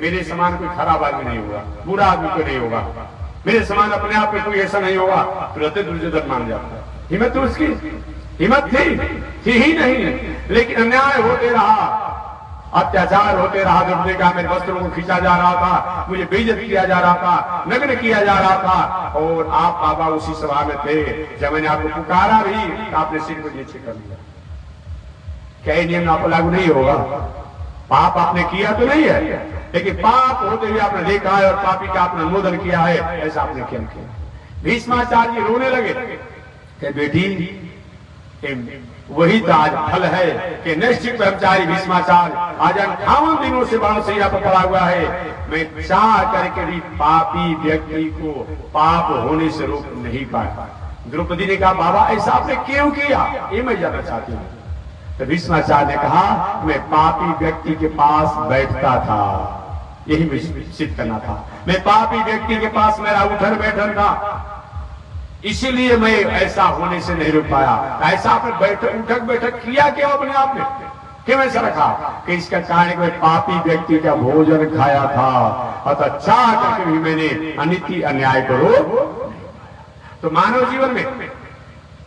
मेरे समान कोई खराब आदमी नहीं होगा, बुरा आदमी कोई नहीं होगा, मेरे समान अपने आप में कोई ऐसा नहीं होगा, तुरंत दुर्योधन मान जाता। हिम्मत तो उसकी हिम्मत थी ही नहीं, लेकिन अन्याय होते रहा, अत्याचार होते रहा, द्रौपदी का मेरे वस्त्रों को खींचा जा रहा था, मुझे बेइज्जत किया जा रहा था, नग्न किया जा रहा था, और आप बाबा उसी सभा में थे जब मैंने आपको पुकारा भी, आपने सिर को नीचे कर लिया। क्या ये नियम आप लागू नहीं होगा? पाप आपने किया तो नहीं है, लेकिन पाप होते हुए आपने देखा है और पापी का आपने अनुमोदन किया है, ऐसा आपने क्यों किया? भीष्माचार्य जी रोने लगे कि बेटी, वही तो आज फल है कि नैष्ठिक ब्रह्मचारी भीष्माचार्य आज 58 दिनों से बाणसैया पर पड़ा हुआ है। मैं चाह करके भी पापी व्यक्ति को पाप होने से रोक नहीं पाया। द्रौपदी ने कहा, बाबा ऐसा आपने क्यों किया, ये मैं जानना चाहती हूँ। तो भीष्माचार्य ने कहा, मैं पापी व्यक्ति के पास बैठता था, यही सिद्ध करना था, मैं पापी व्यक्ति के पास मेरा उठन बैठन था, इसीलिए मैं ऐसा होने से नहीं रुक पाया। ऐसा आपने उठक बैठक किया क्यों अपने आप में, क्यों ऐसा रखा? कि इसका कारण मैं पापी व्यक्ति का भोजन खाया था, अतः चाह करके भी मैंने अनिति अन्याय को रोक। तो मानव जीवन में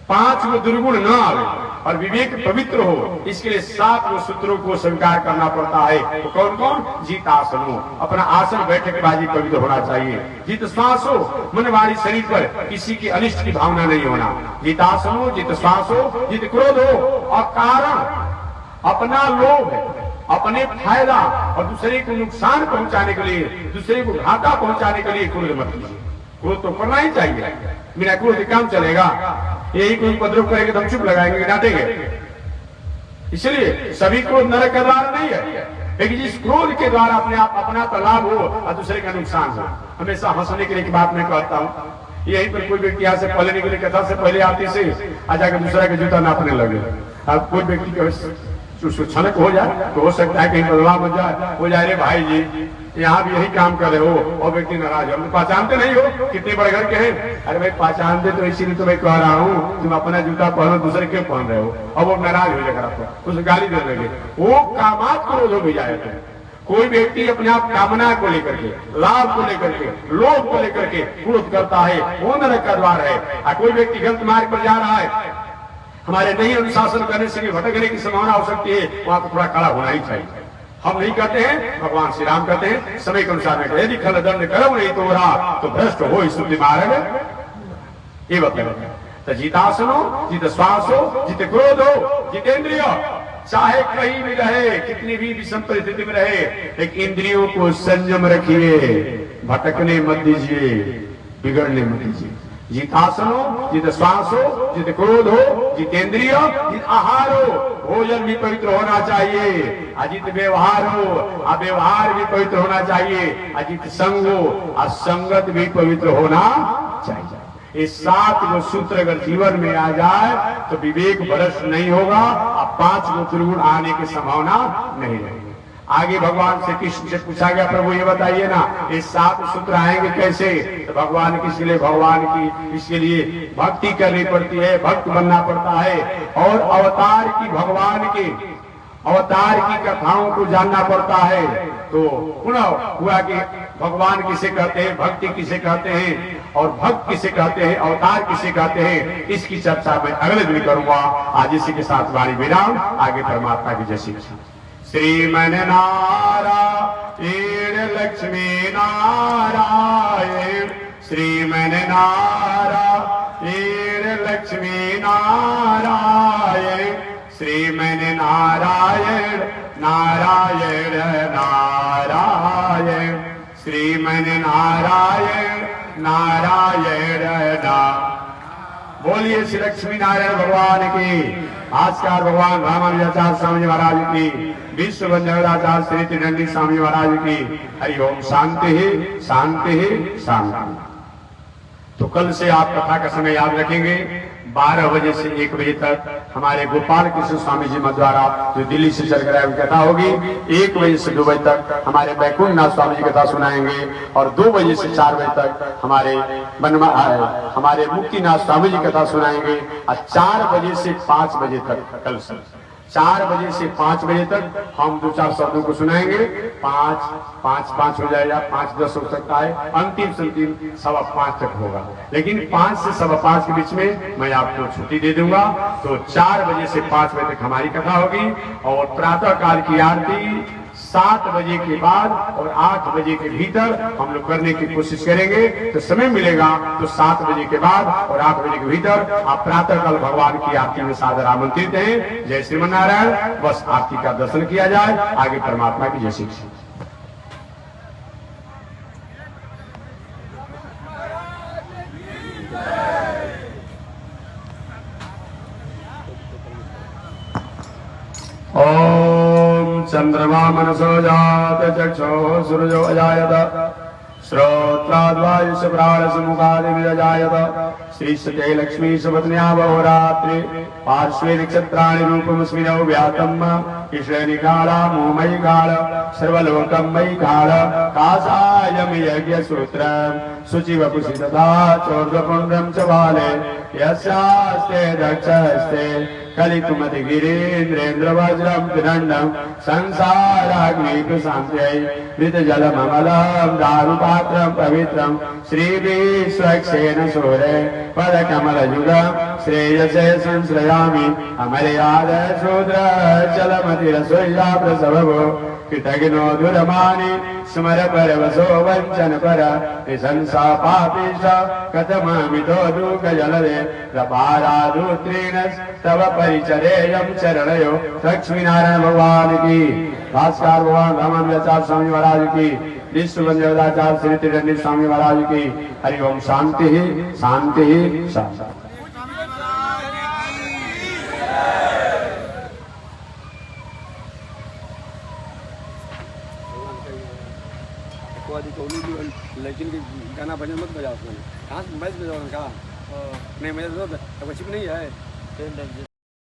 5 वो दुर्गुण न आवे और विवेक पवित्र हो, इसके लिए 7 वो सूत्रों को स्वीकार करना पड़ता है। तो कौन कौन? जीत आसन हो, अपना आसन बैठक बाजी पवित्र होना चाहिए। जीत श्वास हो, मन वाणी शरीर पर किसी की अनिष्ट की भावना नहीं होना। जीत आसन हो, जीत श्वास हो, जीत क्रोध हो, और कारण अपना लोभ, अपने फायदा और दूसरे को नुकसान पहुंचाने के लिए, दूसरे को घाटा पहुंचाने के लिए क्रोध मत कीजिए। क्रोध तो करना ही चाहिए, बिना क्रोध के काम चलेगा? यही कोई उपद्रव करेंगे तो हम चुप लगाएंगे, डांटेंगे। इसलिए सभी क्रोध नरक का द्वार नहीं है, लेकिन जिस क्रोध के द्वारा अपने आप अपना तो लाभ हो और दूसरे का नुकसान हो। हमेशा हंसने के लिए एक बात मैं कहता हूँ, यही पर कोई व्यक्ति यहाँ से पहले निकले, कथा से पहले आती से आ जाकर दूसरा का जूता नापने लगे। अब कोई व्यक्ति को छनक हो जाए तो हो सकता है कहीं बदलाव हो जाए, हो जाए रे भाई जी यहाँ भी यही काम कर रहे हो, और व्यक्ति नाराज हो, पहचानते नहीं हो कितने बड़े घर के हैं। अरे भाई पहचानते तो इसीलिए तो मैं कह रहा हूँ, तुम अपना जूता पहनो, दूसरे क्यों पहन रहे हो? अब वो नाराज हो जाएगा, आपको कुछ गाली देने लगे, वो कामात क्रोध हो भी जाए। कोई व्यक्ति अपने आप कामना को लेकर के, लाभ को लेकर के, लोभ को लेकर के क्रोध करता है, वो नरक का द्वार है। और कोई व्यक्ति गलत मार्ग पर जा रहा है, हमारे नहीं अनुशासन करने से भी भटकने की संभावना हो सकती है, वहां पर थोड़ा खड़ा होना ही चाहिए। हम नहीं कहते हैं, भगवान श्री राम कहते हैं समय के अनुसार में यदि खल दंड कर्म नहीं तो रहा तो भ्रष्ट हो स्तुति मार्ग ये बताया। तो जितासनो, जित श्वासो, जित क्रोधो, जितेंद्रिय, चाहे कहीं भी रहे, कितनी भी विषम परिस्थिति में रहे, एक इंद्रियों को संयम रखिए, भटकने मत दीजिए, बिगड़ने मत दीजिए। जितासनो, जित श्वासो, जित क्रोधो, जितेंद्रिय, जित आहारो, भोजन भी पवित्र होना चाहिए, अजित व्यवहार हो, अव्यवहार भी पवित्र होना चाहिए, अजित संगो, असंगत भी पवित्र होना चाहिए। ये 7 गो सूत्र अगर जीवन में आ जाए तो विवेक भ्रष्ट नहीं होगा, अब 5 गो दुर्गुण आने की संभावना नहीं रहेगी। आगे भगवान से कृष्ण से पूछा गया, प्रभु ये बताइए ना, ये 7 सूत्र आएंगे कैसे? तो भगवान किसके लिए, भगवान की इसके लिए भक्ति करनी पड़ती है, भक्त बनना पड़ता है, और अवतार की, भगवान के अवतार की कथाओं को जानना पड़ता है। तो पुनः हुआ कि भगवान किसे कहते हैं, भक्ति किसे कहते हैं, और भक्त किसे कहते हैं, अवतार किसे कहते हैं, इसकी चर्चा मैं अगले दिन करूंगा। आज इसी के साथ वाणी विराम, आगे परमात्मा की जय श्री श्रीमन नारायण लक्ष्मी नारायण, श्रीमन नारायण लक्ष्मी नारायण, श्रीमन नारायण नारायण नारायण, श्रीमन नारायण नारायण नारायण। बोलिए श्री लक्ष्मी नारायण भगवान की। आजकार भगवान रामानुजाचार्य स्वामी महाराज की, विश्व वंदनाचार्य श्री त्रिदंडी स्वामी महाराज की। हरि ओम। शांति ही शांति ही शांति। तो कल से आप कथा का समय याद रखेंगे, 12 बजे से 1 बजे तक हमारे गोपाल कृष्ण स्वामी जी द्वारा जो दिल्ली से चल कर कथा होगी। 1 बजे से 2 बजे तक हमारे बैकुंठनाथ स्वामी जी कथा सुनाएंगे, और 2 बजे से 4 बजे तक हमारे मुक्तिनाथ स्वामी जी कथा सुनाएंगे, और 4 बजे से 5 बजे तक, कल से 4 बजे से 5 बजे तक हम 2-4 शब्दों को सुनाएंगे। 5 हो जाएगा, 5-10 हो सकता है, अंतिम 5:15 तक होगा, लेकिन 5 से 5:15 के बीच में मैं आपको छुट्टी दे दूंगा। तो 4 बजे से 5 बजे तक हमारी कथा होगी, और प्रातः काल की आरती 7 बजे के बाद और 8 बजे के भीतर हम लोग करने की कोशिश करेंगे। तो समय मिलेगा तो 7 बजे के बाद और 8 बजे के भीतर आप प्रातः काल भगवान की आरती में सादर आमंत्रित हैं। जय श्रीमन नारायण। बस आरती का दर्शन किया जाए, आगे परमात्मा की जय श्री कृष्ण। ओम चंद्रमा मनसो जात चक्षो सूर्यो अजायत, श्रोत्राद्वायुष प्राणस मुखादिजायत, श्री सत्य लक्ष्मी सुपत्न्या बहुरात्रि पार्श्वे नक्षत्राणि रूपमस्मिनौ व्यातम्, ईश्वरी काला मोमयी काल सर्वलोकं मयि काल, कासायं यज्ञसूत्रं शुचिवपुषि तथा चोर्ध्वपुण्ड्रं च बाले, यस्यास्ते दक्षस्ते कलितुमति गिरीन्द्रेन्द्र वज्रं त्रिदण्डं संसाराग्नि प्रशान्त्यै, मृतजलममलं दारुपात्रं पवित्रं श्रीविश्वक्सेन सूरे पदकमलयुगं श्रेयसे संश्रयामि, अमर्याद शूद्र चलमतिरसोय्या प्रसवो कृतघ्नो दुरमानि स्मर परवसो वञ्चन पर निशंसा पापीश कथमामितो दुःखजलदे प्रपारादुत्रेण तव परिचरेयं चरणयो। लक्ष्मीनारायण भगवान की, भास्कर भगवान रामानुजाचार्य स्वामी महाराज की, विश्व वंदनाचार्य श्री त्रिदंडी स्वामी महाराज की। हरि ओम। शांति ही शांति ही शांति। लेकिन गाना भजन मत बजाओ, उसमें कहाँ से मोबाइल बजाओ, कहा नहीं बजा तो नहीं है।